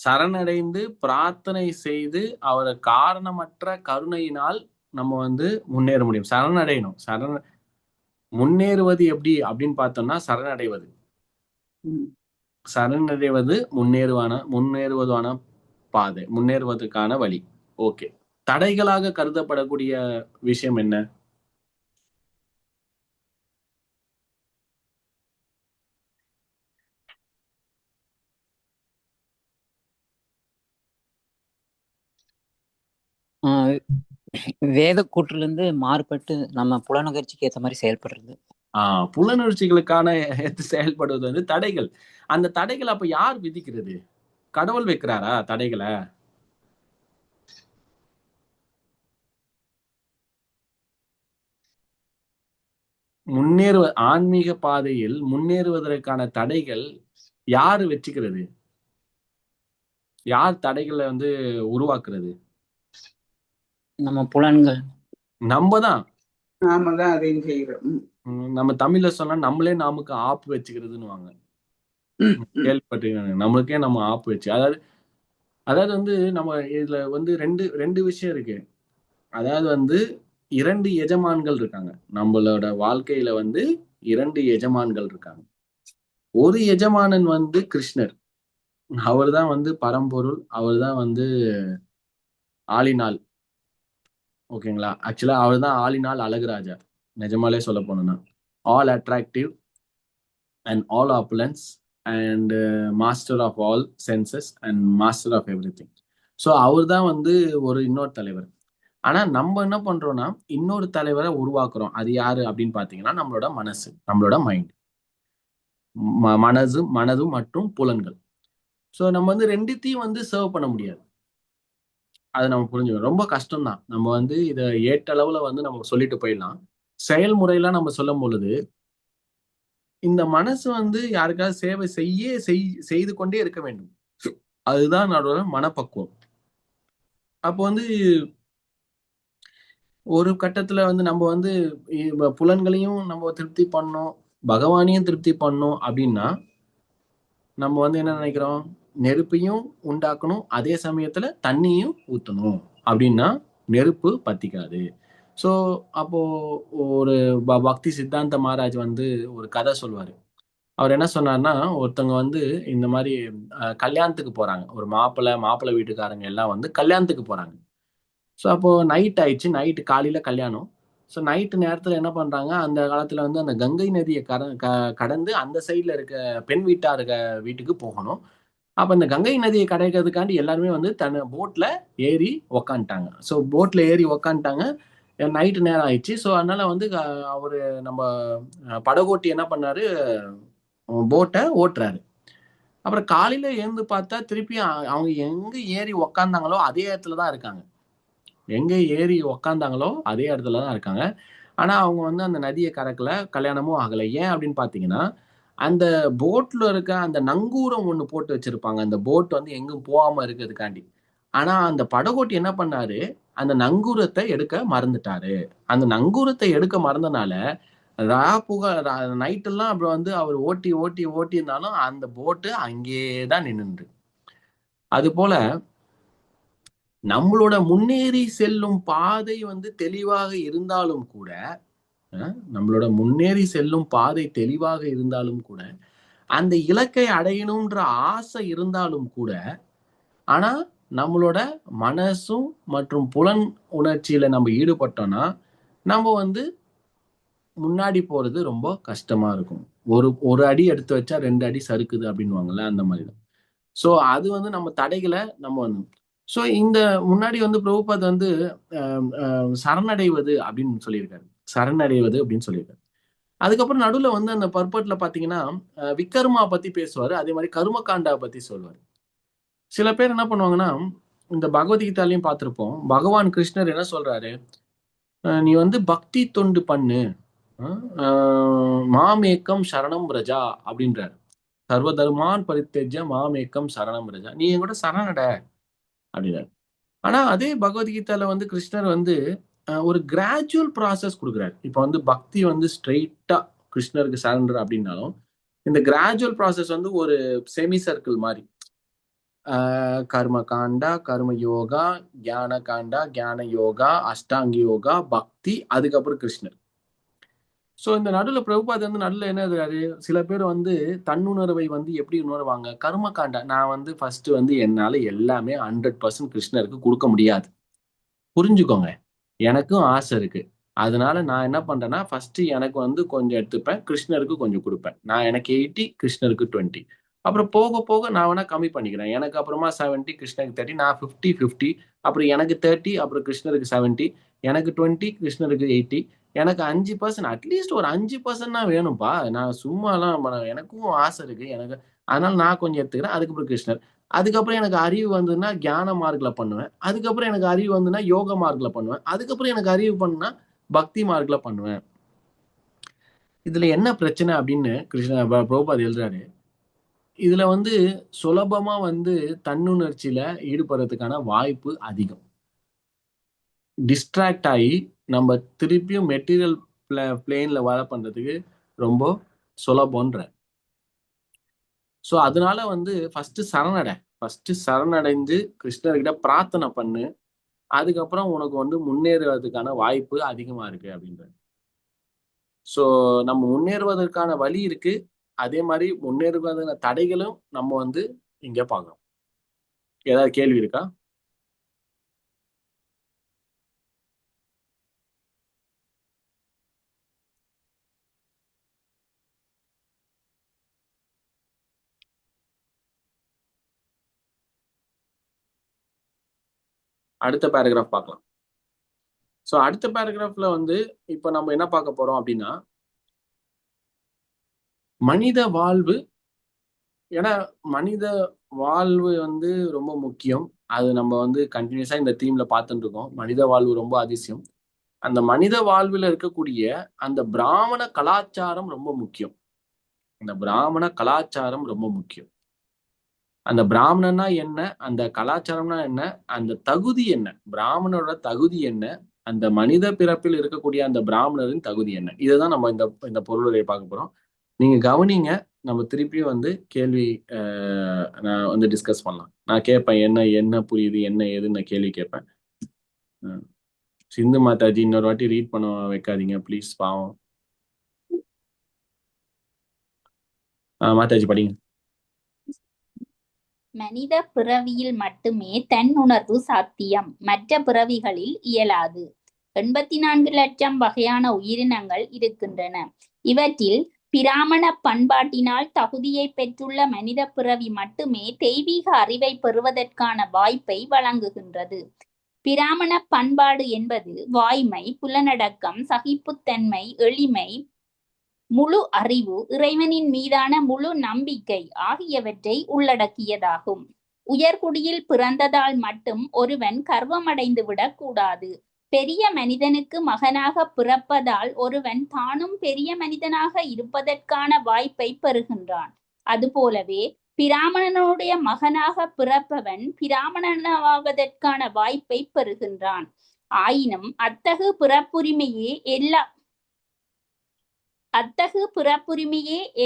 சரணடைந்து பிரார்த்தனை செய்து அவரை காரணமற்ற கருணையினால் நம்ம வந்து முன்னேற முடியும். சரணடையணும். முன்னேறுவது எப்படி அப்படின்னு பார்த்தோம்னா சரணடைவது முன்னேறுவதான பாதை, முன்னேறுவதற்கான வழி. ஓகே, தடைகளாக கருதப்படக்கூடிய விஷயம் என்ன? வேத கூற்றிலிருந்து மாறுபட்டு நம்ம புலனுணர்ச்சிக்கு ஏற்ற மாதிரி செயல்படுறது. புலனுணர்ச்சிகளுக்கான செயல்படுவது வந்து தடைகள். அந்த தடைகள் அப்ப யார் விதிக்கிறது? கடவுள் வைக்கிறாரா தடைகளை? ஆன்மீக பாதையில் முன்னேறுவதற்கான தடைகள் யாரு வச்சுக்கிறது? யார் தடைகளை வந்து உருவாக்குறது? நம்ம புலன்கள். நம்ம தான் அதையும் செய்யறோம். நம்ம தமிழ்ல சொன்னா நம்மளே நமக்கு ஆப்பு வச்சுக்கிறதுன்னு வாங்க, கேள்விப்பட்டிருக்காங்க. நம்மளுக்கே நம்ம ஆப்பு வச்சு, அதாவது வந்து நம்ம இதுல வந்து ரெண்டு விஷயம் இருக்கு. அதாவது வந்து 2 எஜமான்கள் இருக்காங்க நம்மளோட வாழ்க்கையில. வந்து 2 எஜமான்கள் இருக்காங்க. ஒரு எஜமானன் வந்து கிருஷ்ணர், அவர் தான் வந்து பரம்பொருள், அவர் தான் வந்து ஆளினால். ஓகேங்களா? ஆக்சுவலா அவர் தான் ஆளினால் அழகுராஜா. நிஜமாலே சொல்ல போனோம்னா all attractive and all opulence and master of all senses and master of everything. So அவர் தான் வந்து இன்னொரு தலைவர். ஆனா நம்ம என்ன பண்றோம்னா இன்னொரு தலைவரை உருவாக்குறோம். அது யாரு அப்படின்னு பாத்தீங்கன்னா நம்மளோட மனசு, நம்மளோட மைண்ட், மனது மற்றும் புலன்கள். ஸோ நம்ம வந்து 2த்தையும் வந்து சர்வ் பண்ண முடியாது. அது நம்ம புரிஞ்சுக்கணும். ரொம்ப கஷ்டம் தான். நம்ம வந்து இதை ஏற்றளவுல வந்து நம்ம சொல்லிட்டு போயிடலாம். செயல்முறையெல்லாம் நம்ம சொல்லும் பொழுது இந்த மனசு வந்து யாருக்காவது சேவை செய்து கொண்டே இருக்க வேண்டும். அதுதான் நம்மளோட மனப்பக்குவம். அப்போ வந்து ஒரு கட்டத்துல வந்து நம்ம வந்து புலன்களையும் நம்ம திருப்தி பண்ணோம், பகவானையும் திருப்தி பண்ணோம் அப்படின்னா நம்ம வந்து என்ன நினைக்கிறோம்? நெருப்பையும் உண்டாக்கணும், அதே சமயத்துல தண்ணியும் ஊற்றணும். அப்படின்னா நெருப்பு பத்திக்காது. ஸோ அப்போ ஒரு பக்தி சித்தாந்த மகாராஜ் வந்து ஒரு கதை சொல்லுவாரு. அவர் என்ன சொன்னார்னா, ஒருத்தவங்க வந்து இந்த மாதிரி கல்யாணத்துக்கு போறாங்க. ஒரு மாப்பிள்ளை வீட்டுக்காரங்க எல்லாம் வந்து கல்யாணத்துக்கு போறாங்க. ஸோ அப்போ நைட் ஆயிடுச்சு, நைட்டு காலையில கல்யாணம். ஸோ நைட்டு நேரத்துல என்ன பண்றாங்க, அந்த காலத்துல வந்து அந்த கங்கை நதியை கடந்து அந்த சைட்ல இருக்க பெண் வீட்டுக்கு போகணும். அப்ப இந்த கங்கை நதியை கடக்கிறதுக்காண்டி எல்லாருமே வந்து போட்ல ஏறி உக்காந்துட்டாங்க. ஸோ போட்ல ஏறி உக்காந்துட்டாங்க. நைட்டு நேரம் ஆயிடுச்சு. ஸோ அதனால வந்து அவரு நம்ம படகோட்டி என்ன பண்ணாரு, போட்டை ஓட்டுறாரு. அப்புறம் காலையில எழுந்து பார்த்தா திருப்பி அவங்க எங்க ஏறி உக்காந்தாங்களோ அதே இடத்துல தான் இருக்காங்க. எங்க ஏறி உக்காந்தாங்களோ அதே இடத்துல தான் இருக்காங்க. ஆனா அவங்க வந்து அந்த நதியை கடக்கல, கல்யாணமும் ஆகல. ஏன் அப்படின்னு பாத்தீங்கன்னா, அந்த போட்ல இருக்க அந்த நங்கூரம் ஒண்ணு போட்டு வச்சிருப்பாங்க. அந்த போட் வந்து எங்கும் போகாம இருக்கிறதுக்காண்டி. ஆனா அந்த படகோட்டி என்ன பண்ணாரு, அந்த நங்கூரத்தை எடுக்க மறந்துட்டாரு. அந்த நங்கூரத்தை எடுக்க மறந்தனால நைட் எல்லாம் அப்புறம் வந்து அவர் ஓட்டி ஓட்டி ஓட்டி இருந்தாலும் அந்த போட்டு அங்கேதான் நின்னுது. அது போல நம்மளோட முன்னேறி செல்லும் பாதை வந்து தெளிவாக இருந்தாலும் கூட நம்மளோட முன்னேறி செல்லும் பாதை தெளிவாக இருந்தாலும் கூட அந்த இலக்கை அடையணும்ன்ற ஆசை இருந்தாலும் கூட, ஆனா நம்மளோட மனசும் மற்றும் புலன் உணர்ச்சியில நம்ம ஈடுபட்டோம்னா நம்ம வந்து முன்னாடி போறது ரொம்ப கஷ்டமா இருக்கும். ஒரு அடி எடுத்து வச்சா 2 அடி சறுக்குது அப்படின்னுவாங்கல்ல, அந்த மாதிரிதான். சோ அது வந்து நம்ம தடைகளை நம்ம வந்து சோ இந்த முன்னாடி வந்து பிரபுபாத் வந்து சரணடைவது அப்படின்னு சொல்லியிருக்காரு. சரணடைவது அப்படின்னு சொல்லியிருக்காரு. அதுக்கப்புறம் நடுவுல வந்து அந்த பர்பட்ல பாத்தீங்கன்னா விக்கர்மா பத்தி பேசுவாரு. அதே மாதிரி கர்மகாண்டா பத்தி சொல்லுவாரு. சில பேர் என்ன பண்ணுவாங்கன்னா, இந்த பகவத்கீதாலையும் பார்த்திருப்போம். பகவான் கிருஷ்ணர் என்ன சொல்றாரு, நீ வந்து பக்தி தொண்டு பண்ணு, மாமேக்கம் சரணம் ரஜா அப்படின்றாரு. சர்வதர்மான் பரித்தேஜ்ய மாமேக்கம் சரணம் ரஜா, நீ என் கூட சரணட அப்படின்றாரு. ஆனா அதே பகவத்கீதால வந்து கிருஷ்ணர் வந்து ஒரு கிராஜுவல் ப்ராசஸ் கொடுக்குறாரு. இப்ப வந்து பக்தி வந்து ஸ்ட்ரெயிட்டா கிருஷ்ணருக்கு சரண்டர் அப்படின்னாலும் இந்த கிராஜுவல் ப்ராசஸ் வந்து ஒரு செமி சர்க்கிள் மாதிரி. கர்ம காண்டா, கர்ம யோகா, ஞான காண்டா, ஞான யோகா, அஷ்டாங்க யோகா, பக்தி, அதுக்கப்புறம் கிருஷ்ணர். சோ இந்த நடுவுல பிரபுபாத் வந்து நடுவுல என்ன எழுதுறாரு, சில பேர் வந்து தன்னுணர்வை வந்து எப்படி உணர்வாங்க, கர்ம காண்டா, நான் வந்து ஃபர்ஸ்ட் வந்து என்னால எல்லாமே 100% கிருஷ்ணருக்கு கொடுக்க முடியாது, புரிஞ்சுக்கோங்க, எனக்கும் ஆசை இருக்கு, அதனால நான் என்ன பண்றேன்னா ஃபர்ஸ்ட் எனக்கு வந்து கொஞ்சம் எடுத்துப்பேன், கிருஷ்ணருக்கு கொஞ்சம் கொடுப்பேன். நான் எனக்கு 80, கிருஷ்ணருக்கு 20. அப்புறம் போக போக நான் வேணா கம்மி பண்ணிக்கிறேன். எனக்கு அப்புறமா 70, கிருஷ்ணருக்கு 30, நான் 50-50. அப்புறம் எனக்கு 30, அப்புறம் கிருஷ்ணருக்கு 70, எனக்கு 20, கிருஷ்ணருக்கு 80. எனக்கு 5%, அட்லீஸ்ட் ஒரு 5% தான் வேணும்ப்பா, நான் சும்மாலாம் எனக்கும் ஆசை இருக்கு எனக்கு, அதனால நான் கொஞ்சம் எடுத்துக்கிறேன். அதுக்கப்புறம் கிருஷ்ணர். அதுக்கப்புறம் எனக்கு அறிவு வந்ததுன்னா ஞான மார்க்ல பண்ணுவேன். அதுக்கப்புறம் எனக்கு அறிவு வந்துன்னா யோக மார்க்ல பண்ணுவேன். அதுக்கப்புறம் எனக்கு அறிவு பண்ணா பக்தி மார்க்ல பண்ணுவேன். இதுல என்ன பிரச்சனை அப்படின்னு பிரபுபாத் எழுதுறாரு, இதுல வந்து சுலபமா வந்து தன்னுணர்ச்சியில ஈடுபடுறதுக்கான வாய்ப்பு அதிகம். டிஸ்ட்ராக்ட் ஆகி நம்ம திருப்பியும் மெட்டீரியல் பிளேன்ல வேலை பண்றதுக்கு ரொம்ப சுலபம்ன்ற. சோ அதனால வந்து ஃபர்ஸ்ட் சரணடைஞ்சு கிருஷ்ணர்கிட்ட பிரார்த்தனை பண்ணு, அதுக்கப்புறம் உனக்கு வந்து முன்னேறுவதற்கான வாய்ப்பு அதிகமா இருக்கு அப்படின்றது. சோ நம்ம முன்னேறுவதற்கான வழி இருக்கு, அதே மாதிரி முன்னேறுவதற்கான தடைகளும் நம்ம வந்து இங்க பார்க்கணும். ஏதாவது கேள்வி இருக்கா? அடுத்த பேராகிராஃப் பார்க்கலாம். சோ அடுத்த பேராகிராஃப்ல வந்து இப்ப நம்ம என்ன பார்க்க போறோம் அப்படின்னா, மனித வாழ்வு. ஏன்னா மனித வாழ்வு வந்து ரொம்ப முக்கியம். அது நம்ம வந்து கண்டினியூஸா இந்த தீம்ல பார்த்துட்டு இருக்கோம். மனித வாழ்வு ரொம்ப அதிசயம். அந்த மனித வாழ்வில் இருக்கக்கூடிய அந்த பிராமண கலாச்சாரம் ரொம்ப முக்கியம். அந்த பிராமண கலாச்சாரம் ரொம்ப முக்கியம். அந்த பிராமணன்னா என்ன, அந்த கலாச்சாரம்னா என்ன, அந்த தகுதி என்ன, பிராமணரோட தகுதி என்ன, அந்த மனித பிறப்பில் இருக்கக்கூடிய அந்த பிராமணரின் தகுதி என்ன, இதுதான் நம்ம இந்த பொருளுரை பார்க்க போறோம். நீங்க கவனிங்க, நம்ம திருப்பியும் வந்து கேள்வி நான் வந்து டிஸ்கஸ் பண்ணலாம். நான் கேட்பேன், என்ன புரியுது, என்ன ஏதுன்னு நான் கேள்வி கேட்பேன். சிந்து மாதாஜி இன்னொரு வாட்டி ரீட் பண்ண வைக்காதீங்க ப்ளீஸ், பாவம். மாதாஜி படிங்க. மனித பிறவியில் மட்டுமே தன்னுணர்வு சாத்தியம், மற்ற பிறவிகளில் இயலாது. 84 லட்சம் வகையான உயிரினங்கள் இருக்கின்றன. இவற்றில் பிராமண பண்பாட்டினால் தகுதியை பெற்றுள்ள மனித பிறவி மட்டுமே தெய்வீக அறிவை பெறுவதற்கான வாய்ப்பை வழங்குகின்றது. பிராமண பண்பாடு என்பது வாய்மை, புலனடக்கம், சகிப்புத்தன்மை, எளிமை, முழு அறிவு, இறைவனின் மீதான முழு நம்பிக்கை ஆகியவற்றை உள்ளடக்கியதாகும். உயர்குடியில் பிறந்ததால் மட்டும் ஒருவன் கர்வமடைந்து விடக்கூடாது. பெரிய மனிதனுக்கு மகனாக பிறப்பதால் ஒருவன் தானும் பெரிய மனிதனாக இருப்பதற்கான வாய்ப்பை பெறுகின்றான். அதுபோலவே பிராமணனுடைய மகனாக பிறப்பவன் பிராமணனாவதற்கான வாய்ப்பை பெறுகின்றான். ஆயினும் அத்தகு பிறப்புரிமையே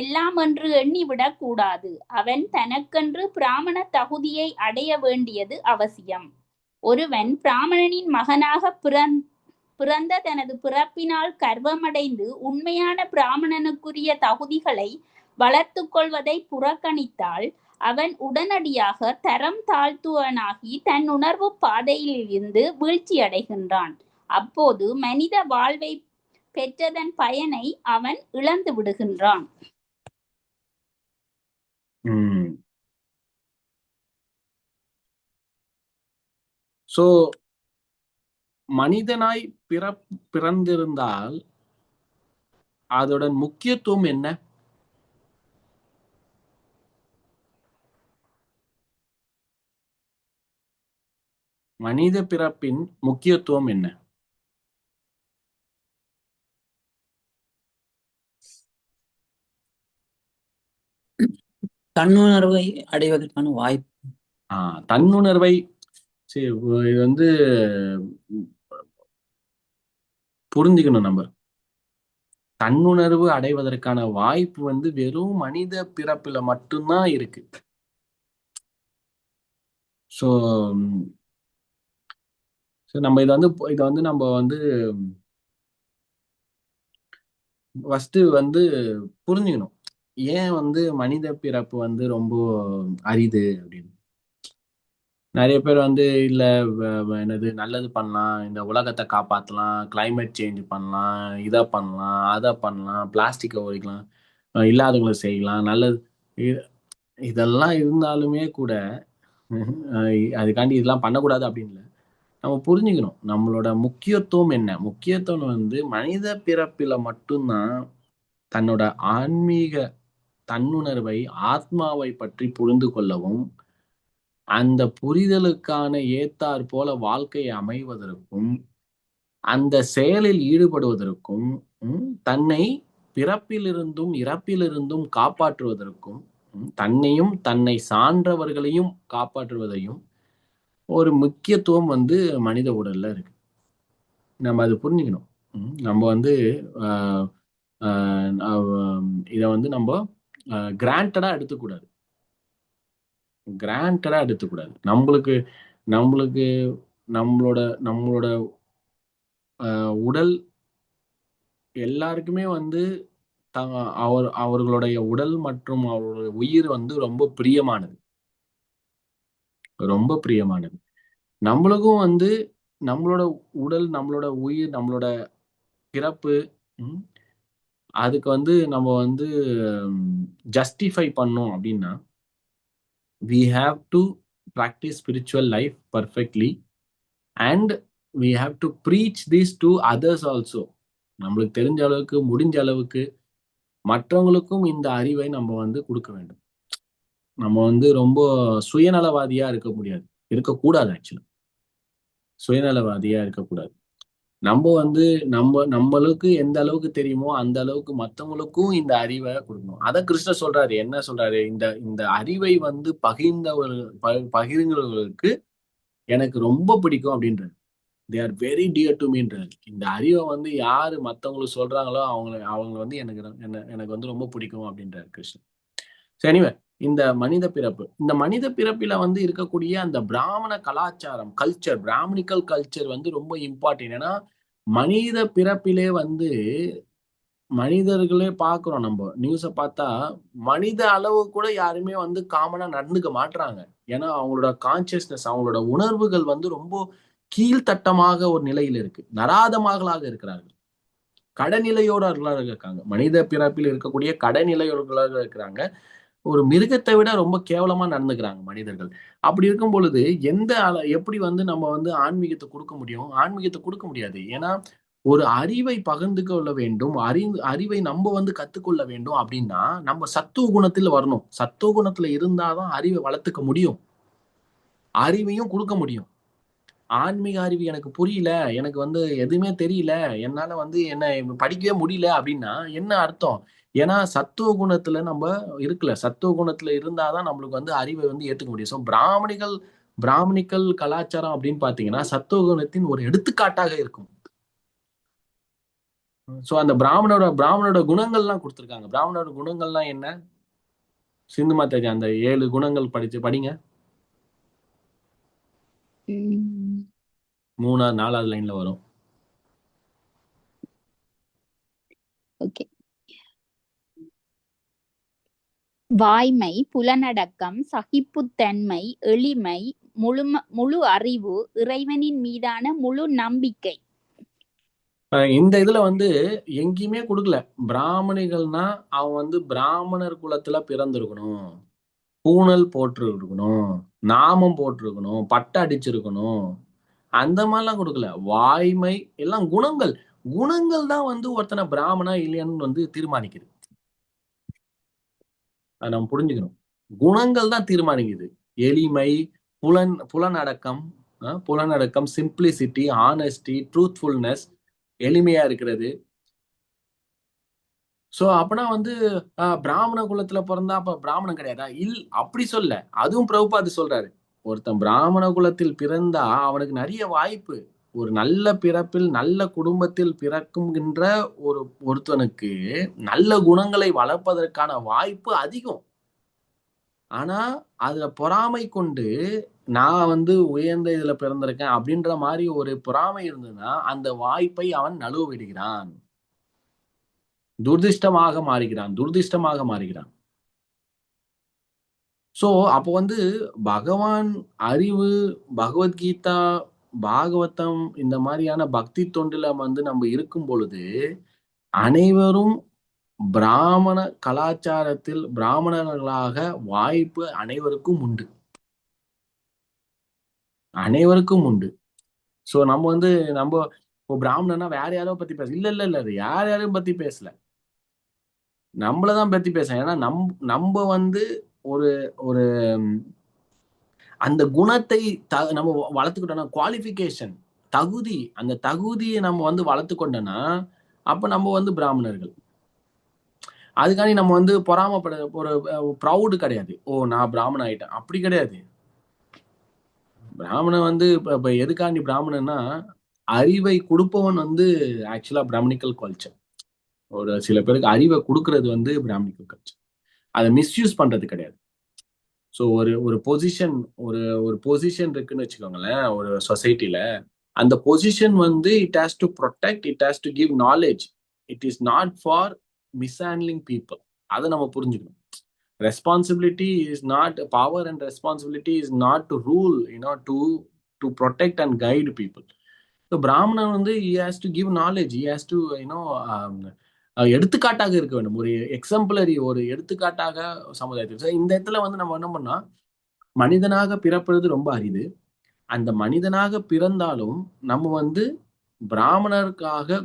எல்லாம் என்று எண்ணிவிடக் கூடாது. அவன் தனக்கென்று பிராமண தகுதியை அடைய வேண்டியது அவசியம். ஒருவன் பிராமணனின் மகனாக பிறந்த தனது பிறப்பினால் கர்வமடைந்து உண்மையான பிராமணனுக்குரிய தகுதிகளை வளர்த்து கொள்வதை புறக்கணித்தால் அவன் உடனடியாக தரம் தாழ்த்துவனாகி தன் உணர்வு பாதையில் இருந்து வீழ்ச்சி அடைகின்றான். அப்போது மனித வாழ்வை பெற்றதன் பயனை அவன் இழந்து விடுகின்றான். சோ மனிதனாய் பிறந்திருந்தால் அதோட முக்கியத்துவம் என்ன? மனித பிறப்பின் முக்கியத்துவம் என்ன? தன்னுணர்வை அடைவதற்கான வாய்ப்பு. தன்னுணர்வை இது புரிஞ்சுக்கணும். நம்ம தன்னுணர்வு அடைவதற்கான வாய்ப்பு வெறும் மனித பிறப்புல மட்டும்தான் இருக்கு. ஸோ நம்ம இதை நம்ம ஃபர்ஸ்ட் புரிஞ்சுக்கணும். ஏன் மனித பிறப்பு ரொம்ப அரிது அப்படின்னு. நிறைய பேர் இல்ல என்னது நல்லது பண்ணலாம், இந்த உலகத்தை காப்பாற்றலாம், கிளைமேட் சேஞ்ச் பண்ணலாம், இதை பண்ணலாம், அதை பண்ணலாம், பிளாஸ்டிக்கை ஒழிக்கலாம், இல்லாதவங்களை செய்யலாம், நல்லது இதெல்லாம் இருந்தாலுமே கூட அதுக்காண்டி இதெல்லாம் பண்ணக்கூடாது அப்படின்னு நம்ம புரிஞ்சுக்கணும். நம்மளோட முக்கியத்துவம் என்ன? முக்கியத்துவம் மனித பிறப்பில மட்டும்தான் தன்னோட ஆன்மீக தன்னுணர்வை, ஆத்மாவை பற்றி புரிந்து கொள்ளவும், அந்த புரிதலுக்கான ஏத்தாற் போல வாழ்க்கையை அமைவதற்கும், அந்த செயலில் ஈடுபடுவதற்கும், தன்னை பிறப்பிலிருந்தும் இறப்பிலிருந்தும் காப்பாற்றுவதற்கும், தன்னையும் தன்னை சான்றவர்களையும் காப்பாற்றுவதையும் ஒரு முக்கியத்துவம் மனித உடல்ல இருக்கு. நம்ம அது புரிஞ்சுக்கணும். நம்ம இதை நம்ம கிராண்டடா எடுத்துக்கூடாது. நம்மளுக்கு நம்மளோட உடல் எல்லாருக்குமே அவர்களுடைய உடல் மற்றும் அவர்களுடைய உயிர் ரொம்ப பிரியமானது. நம்மளுக்கும் நம்மளோட உடல், நம்மளோட உயிர், நம்மளோட பிறப்பு, அதுக்கு நம்ம ஜஸ்டிஃபை பண்ணோம் அப்படின்னா we have to practice spiritual life perfectly and we have to preach this to others also. நம்மளுக்கு தெரிஞ்ச அளவுக்கு, முடிஞ்ச அளவுக்கு மற்றவங்களுக்கும் இந்த அறிவை நம்ம கொடுக்க வேண்டும். நம்ம ரொம்ப சுயநலவாதியா இருக்கக்கூடாது. ஆக்சுவலா சுயநலவாதியா இருக்கக்கூடாது. நம்ம நம்மளுக்கு எந்த அளவுக்கு தெரியுமோ அந்த அளவுக்கு மற்றவங்களுக்கும் இந்த அறிவை கொடுக்கணும். அத கிருஷ்ணர் சொல்றாரு. என்ன சொல்றாரு? இந்த அறிவை பகிர்ந்தவர்களுக்கு எனக்கு ரொம்ப பிடிக்கும் அப்படின்றாரு. they are very dear to meன்றாரு. இந்த அறிவை யாரு மற்றவங்களுக்கு சொல்றாங்களோ அவங்க எனக்கு ரொம்ப பிடிக்கும் அப்படின்றாரு கிருஷ்ணர். எனிவே, இந்த மனித பிறப்பில இருக்கக்கூடிய அந்த பிராமண கலாச்சாரம், கல்ச்சர், பிராமணிக்கல் கல்ச்சர் ரொம்ப இம்பார்ட்டன்ட். ஏன்னா மனித பிறப்பிலே மனிதர்களே பார்க்கிறோம். நம்ம நியூஸை பார்த்தா மனித அளவு கூட யாருமே காமனா நடந்துக்க மாட்டாங்க. ஏன்னா அவங்களோட கான்சியஸ்னஸ், அவங்களோட உணர்வுகள் ரொம்ப கீழ்த்தட்டமாக ஒரு நிலையில் இருக்கு. நராதமாகளாக இருக்கிறார்கள், கடநிலையோடர்களாக இருக்காங்க. மனித பிறப்பில் இருக்கக்கூடிய கடநிலையோர்களாக இருக்கிறாங்க. ஒரு மிருகத்தை விட ரொம்ப கேவலமா நடந்துக்கிறாங்க மனிதர்கள். அப்படி இருக்கும் பொழுது எப்படி நம்ம ஆன்மீகத்தை கொடுக்க முடியும்? ஆன்மீகத்தை கொடுக்க முடியாது. ஏன்னா ஒரு அறிவை பகிர்ந்து கொள்ள வேண்டும், அறிவை நம்ம வந்து கத்துக்கொள்ள வேண்டும் அப்படின்னா நம்ம சத்துவ குணத்தில் வரணும். சத்துவ குணத்துல இருந்தாதான் அறிவை வளர்த்துக்க முடியும், அறிவையும் கொடுக்க முடியும். ஆன்மீக அறிவு எனக்கு புரியல, எனக்கு வந்து எதுவுமே தெரியல, என்னால வந்து என்ன படிக்கவே முடியல அப்படின்னா என்ன அர்த்தம்? ஏன்னா சத்துவ குணத்துல நம்ம இருக்கல. சத்துவ குணத்துல இருந்தாதான் நம்மளுக்கு வந்து அறிவை வந்து ஏத்துக்க முடியும். ஸோ பிராமணிக்கல் கலாச்சாரம் அப்படின்னு பாத்தீங்கன்னா சத்துவ குணத்தின் ஒரு எடுத்துக்காட்டாக இருக்கும். சோ அந்த பிராமணோட குணங்கள்லாம் கொடுத்திருக்காங்க. பிராமணோட குணங்கள்லாம் என்ன? சிந்து மாதாஜி அந்த 7 குணங்கள் படிங்க. 3வது 4வது லைன்ல வரும். ஓகே. வாய்மை, புலனடக்கம், சகிப்புத்தன்மை, எளிமை, முழு அறிவு, இறைவனின் மீதான முழு நம்பிக்கை. இந்த இதுல வந்து எங்கேயுமே கொடுக்கல. பிராமணிகள்னா அவன் வந்து பிராமணர் குலத்துல பிறந்திருக்கணும், பூணல் போட்டிருக்கணும், நாமம் போட்டிருக்கணும், பட்டை அடிச்சிருக்கணும், அந்த மாதிரிலாம் கொடுக்கல. வாய்மை எல்லாம் குணங்கள் தான் வந்து ஒருத்தனை பிராமணா இல்லையான்னு வந்து தீர்மானிக்குது. அதை நம்ம புரிஞ்சுக்கணும். குணங்கள் தான் தீர்மானிக்குது. எளிமை, புலனடக்கம், சிம்பிளிசிட்டி, ஆனஸ்டி, ட்ரூத்ஃபுல்னஸ், எளிமையா இருக்கிறது. சோ அப்பனா வந்து பிராமண குலத்துல பிறந்தா அப்ப பிராமணன் கிடையாதா? அப்படி சொல்ல. அதுவும் பிரபுபாது சொல்றாரு, ஒருத்தன் பிராமண குலத்தில் பிறந்தா அவனுக்கு நிறைய வாய்ப்பு. ஒரு நல்ல பிறப்பில் நல்ல குடும்பத்தில் பிறக்கும்கின்ற ஒருத்தனுக்கு நல்ல குணங்களை வளர்ப்பதற்கான வாய்ப்பு அதிகம். ஆனா அதுல பொறாமை கொண்டு நான் வந்து உயர்ந்த இதுல பிறந்திருக்கேன் அப்படின்ற மாதிரி ஒரு பொறாமை இருந்ததுன்னா அந்த வாய்ப்பை அவன் நழுவ விடுகிறான், துர்திஷ்டமாக மாறுகிறான். சோ அப்போ வந்து பகவான் அறிவு, பகவத்கீதா, பாகவதம் இந்த மாதிரியான பக்தி தொண்டுல வந்து நம்ம இருக்கும் பொழுது அனைவரும் பிராமண கலாச்சாரத்தில் பிராமணர்களாக வாய்ப்பு அனைவருக்கும் உண்டு. சோ நம்ம பிராமணனா வேற யாரோ பத்தி பேச இல்ல யாரையும் பத்தி பேசல, நம்மளதான் பத்தி பேச. ஏன்னா நம்ம வந்து ஒரு அந்த குணத்தை நம்ம வளர்த்துக்கிட்டோம்னா, குவாலிஃபிகேஷன், தகுதி, அந்த தகுதியை நம்ம வந்து வளர்த்துக்கொண்டோம்னா அப்ப நம்ம வந்து பிராமணர்கள். அதுக்காண்டி நம்ம வந்து பொறாமப்பட ஒரு ப்ரௌடு கிடையாது. நான் பிராமணன் ஆயிட்டேன், அப்படி கிடையாது. பிராமணன் வந்து இப்ப எதுக்காண்டி பிராமணன்னா, அறிவை கொடுப்பவன் வந்து ஆக்சுவலா பிராமணிக்கல் கல்ச்சர். ஒரு சில பேருக்கு அறிவை கொடுக்கறது வந்து பிராமணிக்கல் கல்ச்சர். அதை மிஸ்யூஸ் பண்றது கிடையாது. ஸோ ஒரு பொசிஷன் ஒரு பொசிஷன் இருக்குன்னு வச்சுக்கோங்களேன் ஒரு சொசைட்டில. அந்த பொசிஷன் வந்து it has to protect, it has to give knowledge. It is not for mishandling people. அதை நம்ம புரிஞ்சுக்கணும். Responsibility is not power, and responsibility is not to rule, to protect and guide people. So Brahmana வந்து he has to give knowledge, he has to எடுத்துக்காட்டாக இருக்க வேண்டும், ஒரு exemplary, ஒரு எடுத்துக்காட்டாக சமுதாயத்தில். இந்த இடத்துல வந்து நம்ம என்ன பண்ணா, மனிதனாக பிறப்பது ரொம்ப அரிது. அந்த மனிதனாக பிறந்தாலும் நம்ம வந்து பிராமணருக்காக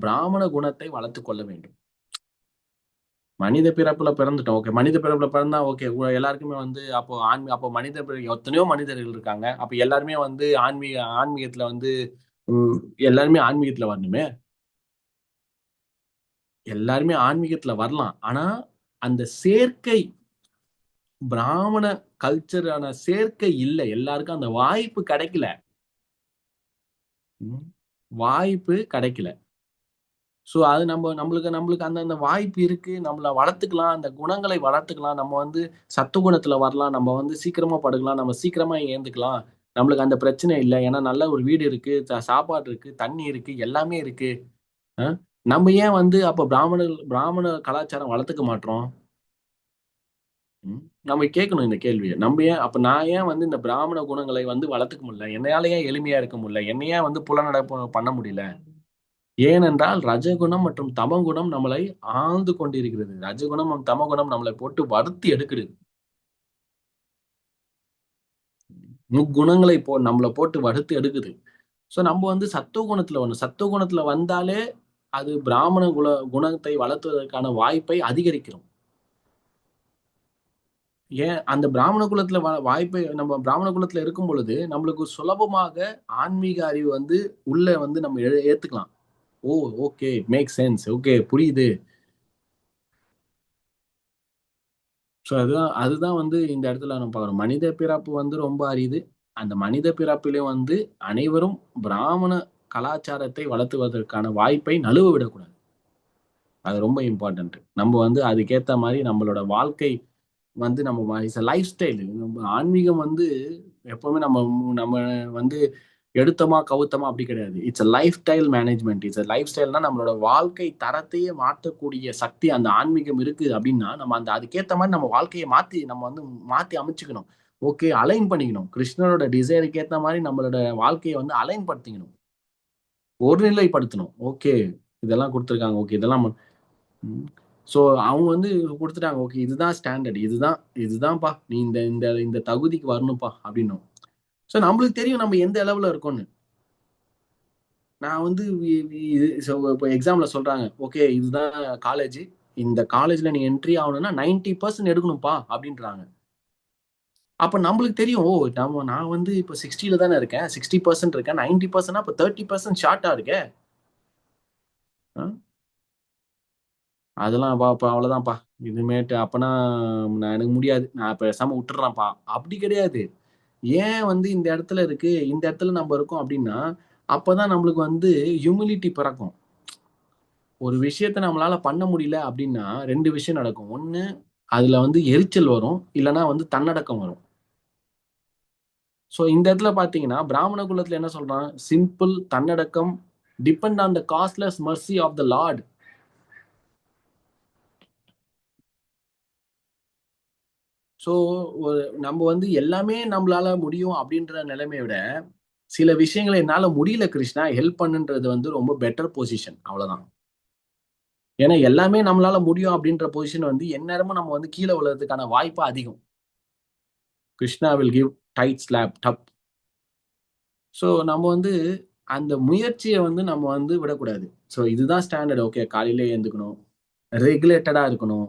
பிராமண குணத்தை வளர்த்து கொள்ள வேண்டும். மனித பிறப்புல பிறந்துட்டோம், ஓகே. மனித பிறப்புல பிறந்தா ஓகே, எல்லாருக்குமே வந்து அப்போ எத்தனையோ மனிதர்கள் இருக்காங்க. அப்ப எல்லாருமே வந்து ஆன்மீகத்துல வந்து எல்லாருமே ஆன்மீகத்துல வரணுமே. எல்லாருமே ஆன்மீகத்துல வரலாம். ஆனா அந்த சேர்க்கை, பிராமண கல்ச்சரான சேர்க்கை இல்லை. எல்லாருக்கும் அந்த வாய்ப்பு கிடைக்கல. ஸோ அது நம்மளுக்கு அந்த வாய்ப்பு இருக்கு. நம்மளை வளர்த்துக்கலாம், அந்த குணங்களை வளர்த்துக்கலாம். நம்ம வந்து சத்துவகுணத்துல வரலாம், நம்ம வந்து சீக்கிரமா படுக்கலாம், நம்ம சீக்கிரமா ஏந்துக்கலாம். நம்மளுக்கு அந்த பிரச்சனை இல்லை. ஏன்னா நல்ல ஒரு வீடு இருக்கு, சாப்பாடு இருக்கு, தண்ணி இருக்கு, எல்லாமே இருக்கு. நம்ம ஏன் வந்து அப்ப பிராமண கலாச்சாரம் வளர்த்துக்க மாட்டோம்? நம்ம கேட்கணும் இந்த கேள்வியை. நான் ஏன் வந்து இந்த பிராமண குணங்களை வந்து வளர்த்துக்க முடியல? என்னையால ஏன் எளிமையா இருக்க முடியல? என்னையா வந்து புலனடப்பு பண்ண முடியல? ஏனென்றால் ரஜகுணம் மற்றும் தமகுணம் நம்மளை ஆழ்ந்து கொண்டிருக்கிறது. ரஜகுணம் மற்றும் தமகுணம் நம்மளை போட்டு வருத்தி எடுக்கிறது. முக்குணங்களை நம்மளை போட்டு வறுத்து எடுக்குது. ஸோ நம்ம வந்து சத்துவ குணத்துல வரணும். சத்துவ குணத்துல வந்தாலே அது பிராமண குணத்தை வளர்த்துவதற்கான வாய்ப்பை அதிகரிக்கிறோம். ஏன் அந்த பிராமண குலத்துல வாய்ப்பை நம்ம பிராமண குலத்துல இருக்கும் பொழுது நம்மளுக்கு சுலபமாக ஆன்மீக அறிவு வந்து உள்ள வந்து நம்ம ஏத்துக்கலாம். ஓ ஓகே, மேக் சென்ஸ், ஓகே புரியுது. ஸோ அதுதான் வந்து இந்த இடத்துல நம்ம பார்க்குறோம். மனித பிறப்பு வந்து ரொம்ப அரிது. அந்த மனித பிறப்பிலையும் வந்து அனைவரும் பிராமண கலாச்சாரத்தை வளர்த்துவதற்கான வாய்ப்பை நழுவ விடக்கூடாது. அது ரொம்ப இம்பார்ட்டன்ட். நம்ம வந்து அதுக்கேற்ற மாதிரி நம்மளோட வாழ்க்கை வந்து நம்ம இட்ஸ் லைஃப் ஸ்டைல். நம்ம ஆன்மீகம் வந்து எப்பவுமே நம்ம நம்ம வந்து எடுத்தோமா கவுத்தமா அப்படி கிடையாது. It's lifestyle management. It's life ஸ்டைல்னா நம்மளோட வாழ்க்கை தரத்தையே மாற்றக்கூடிய சக்தி அந்த ஆன்மீகம் இருக்கு அப்படின்னா நம்ம அதுக்கேற்ற மாதிரி நம்ம வாழ்க்கையை மாத்தி அமைச்சுக்கணும். ஓகே, அலைன் பண்ணிக்கணும். கிருஷ்ணரோட டிசைருக்கு ஏற்ற மாதிரி நம்மளோட வாழ்க்கையை வந்து அலைன் படுத்திக்கணும், ஒருநிலைப்படுத்தணும். ஓகே, இதெல்லாம் கொடுத்துருக்காங்க, ஓகே இதெல்லாம் ஸோ அவங்க வந்து கொடுத்துட்டாங்க, ஓகே இதுதான் ஸ்டாண்டர்ட், இதுதான்ப்பா நீ இந்த இந்த இந்த தகுதிக்கு வரணும்ப்பா அப்படின்னும். ஸோ நம்மளுக்கு தெரியும் நம்ம எந்த அளவுல இருக்கோம்னு. நான் வந்து இப்போ எக்ஸாம்ல சொல்றாங்க, ஓகே இதுதான் காலேஜ், இந்த காலேஜ்ல நீ என்ட்ரி ஆகணும்னா 90% எடுக்கணும்ப்பா அப்படின்றாங்க. அப்ப நம்மளுக்கு தெரியும், ஓ நான் வந்து இப்போ 60ல தானே இருக்கேன், 60% இருக்கேன், 90%, அப்போ 30% ஷார்ட்டா இருக்கேன். அதெல்லாம் அவ்வளவுதான்ப்பா, இதுமேட்டு அப்பனா நான் எனக்கு முடியாது, நான் பேசாம விட்டுறேன்ப்பா. அப்படி கிடையாது. ஏன் வந்து இந்த இடத்துல இருக்கு, இந்த இடத்துல நம்ம இருக்கோம் அப்படின்னா அப்பதான் நம்மளுக்கு வந்து ஹியூமிலிட்டி பிறக்கும். ஒரு விஷயத்த நம்மளால பண்ண முடியல அப்படின்னா 2 விஷயம் நடக்கும். ஒண்ணு, அதுல வந்து எரிச்சல் வரும், இல்லைன்னா வந்து தன்னடக்கம் வரும். ஸோ இந்த இடத்துல பாத்தீங்கன்னா பிராமண குலத்துல என்ன சொல்றான், சிம்பிள் தன்னடக்கம், depend on the causeless mercy of the lord. So நம்ம வந்து எல்லாமே நம்மளால முடியும் அப்படின்ற நிலைமையை விட சில விஷயங்களை என்னால முடியல கிருஷ்ணா ஹெல்ப் பண்ணுன்றது வந்து ரொம்ப பெட்டர் பொசிஷன். அவ்வளவுதான். ஏன்னா எல்லாமே நம்மளால முடியும் அப்படின்ற பொசிஷன் வந்து எந்நேரமும் நம்ம வந்து கீழே விழுறதுக்கான வாய்ப்பு அதிகம். Krishna will give tight slap டப். ஸோ நம்ம வந்து அந்த முயற்சியை வந்து நம்ம வந்து விடக்கூடாது. ஸோ இதுதான் ஸ்டாண்டர்ட். ஓகே, காலையிலே எழுந்துக்கணும், ரெகுலேட்டடா இருக்கணும்,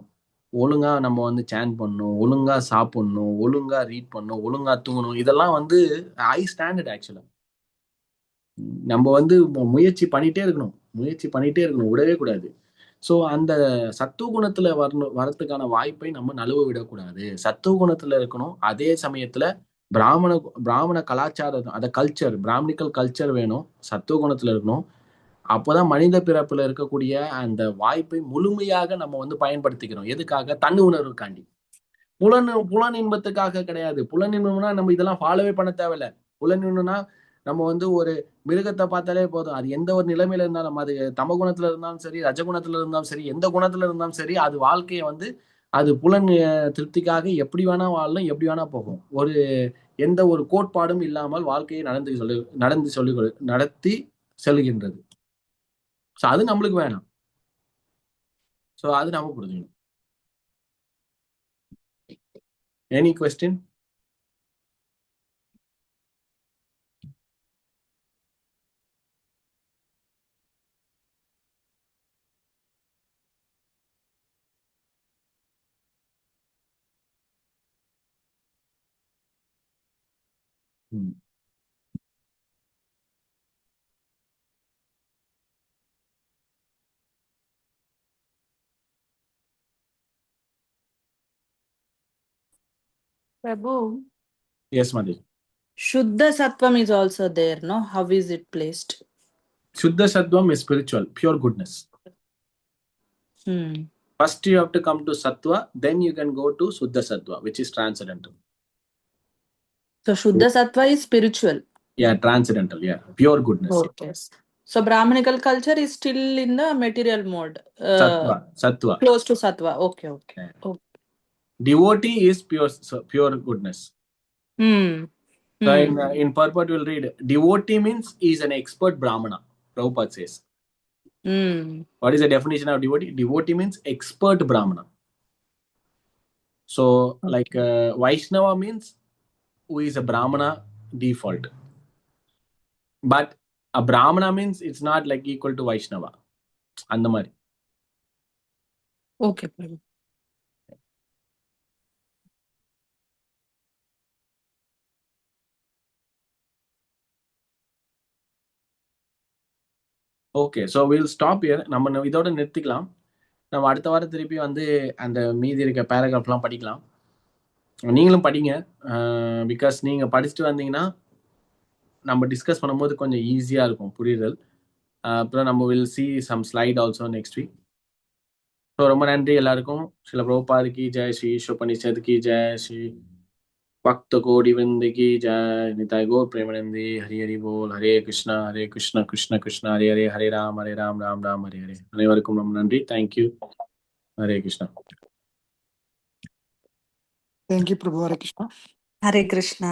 ஒழுங்கா நம்ம வந்து சேன் பண்ணணும், ஒழுங்கா சாப்பிடணும், ஒழுங்கா ரீட் பண்ணணும், ஒழுங்கா தூங்கணும். இதெல்லாம் வந்து ஹை ஸ்டாண்டர்ட் ஆக்சுவலா. நம்ம வந்து முயற்சி பண்ணிட்டே இருக்கணும், விடவே கூடாது. ஸோ அந்த சத்துவ குணத்துல வரத்துக்கான வாய்ப்பை நம்ம நழுவ விடக்கூடாது. சத்துவ குணத்துல இருக்கணும், அதே சமயத்துல பிராமண கலாச்சாரம், அத கல்ச்சர், பிராமணிக்கல் கல்ச்சர் வேணும், சத்துவ குணத்துல இருக்கணும். அப்போதான் மனித பிறப்புல இருக்கக்கூடிய அந்த வாய்ப்பை முழுமையாக நம்ம வந்து பயன்படுத்திக்கிறோம். எதுக்காக? தன்னு உணர்வுக்காண்டி. புலன் இன்பத்துக்காக கிடையாது. புலன் இன்பம்னா நம்ம இதெல்லாம் ஃபாலோவே பண்ண தேவையில்ல. புலன் இன்பம்னா நம்ம வந்து ஒரு மிருகத்தை பார்த்தாலே போதும், அது எந்த ஒரு நிலைமையில இருந்தாலும், அது தம குணத்துல இருந்தாலும் சரி, ரஜகுணத்துல இருந்தாலும் சரி, எந்த குணத்துல இருந்தாலும் சரி, அது வாழ்க்கையை வந்து அது புலன் திருப்திக்காக எப்படி வேணா வாழலாம், எப்படி வேணா போகும். எந்த ஒரு கோட்பாடும் இல்லாமல் வாழ்க்கையை நடத்தி செல்கின்றது. ஸோ அது நம்மளுக்கு வேணாம். ஸோ அது நம்ம புரிஞ்சுக்கணும். Any question? Prabhu, எஸ் மாதிரி. Shuddha Sattvam is also there, no? How is it placed? Shuddha Sattvam is spiritual, pure goodness. First you have to come to Sattva, then you can go to Shuddha Sattva, which is transcendental. So Shuddha Sattva is spiritual. Yeah, transcendental, yeah, pure goodness. Okay. So Brahmanical culture is still in the material mode. Sattva. Close to Sattva. Okay. Yeah. Okay. Devotee is pure goodness. So in purport we'll read, devotee means he is an expert Brahmana. Prabhupada says. What is the definition of devotee? Devotee means expert Brahmana. So like Vaishnava means who is a Brahmana default. But Brahmana means it's not like equal to Vaishnava, அந்த மாதிரி. Okay Prabhu. Okay, so will stop here. நம்ம இதோட நிறுத்திக்கலாம். நம்ம அடுத்த வாரம் திருப்பி வந்து அந்த மீதி இருக்க பேராகிராஃப்லாம் படிக்கலாம். நீங்களும் படிங்க, பிகாஸ் நீங்கள் படிச்சுட்டு வந்தீங்கன்னா நம்ம டிஸ்கஸ் பண்ணும்போது கொஞ்சம் ஈஸியாக இருக்கும் புரிதல். அப்புறம் நம்ம will see some slide also next week. So ரொம்ப நன்றி எல்லாருக்கும். ஸ்ரீல பிரபுபாத் கி ஜெய், ஸ்ரீ ஈஷோபனிஷத் கி ஜெய், ஸ்ரீ பக்த கோடி விருந்த கி ஜெய், நிதாய் கௌர் பிரேமானந்தி. ஹரி ஹரி போல். ஹரே கிருஷ்ணா கிருஷ்ண கிருஷ்ணா ஹரே ஹரே, ஹரே ராம் ராம் ராம் ஹரே ஹரே. அனைவருக்கும் ரொம்ப நன்றி. தேங்க்யூ. ஹரே கிருஷ்ணா. தேங்க்யூ பிரபு. ஹரே கிருஷ்ணா. ஹரே கிருஷ்ணா.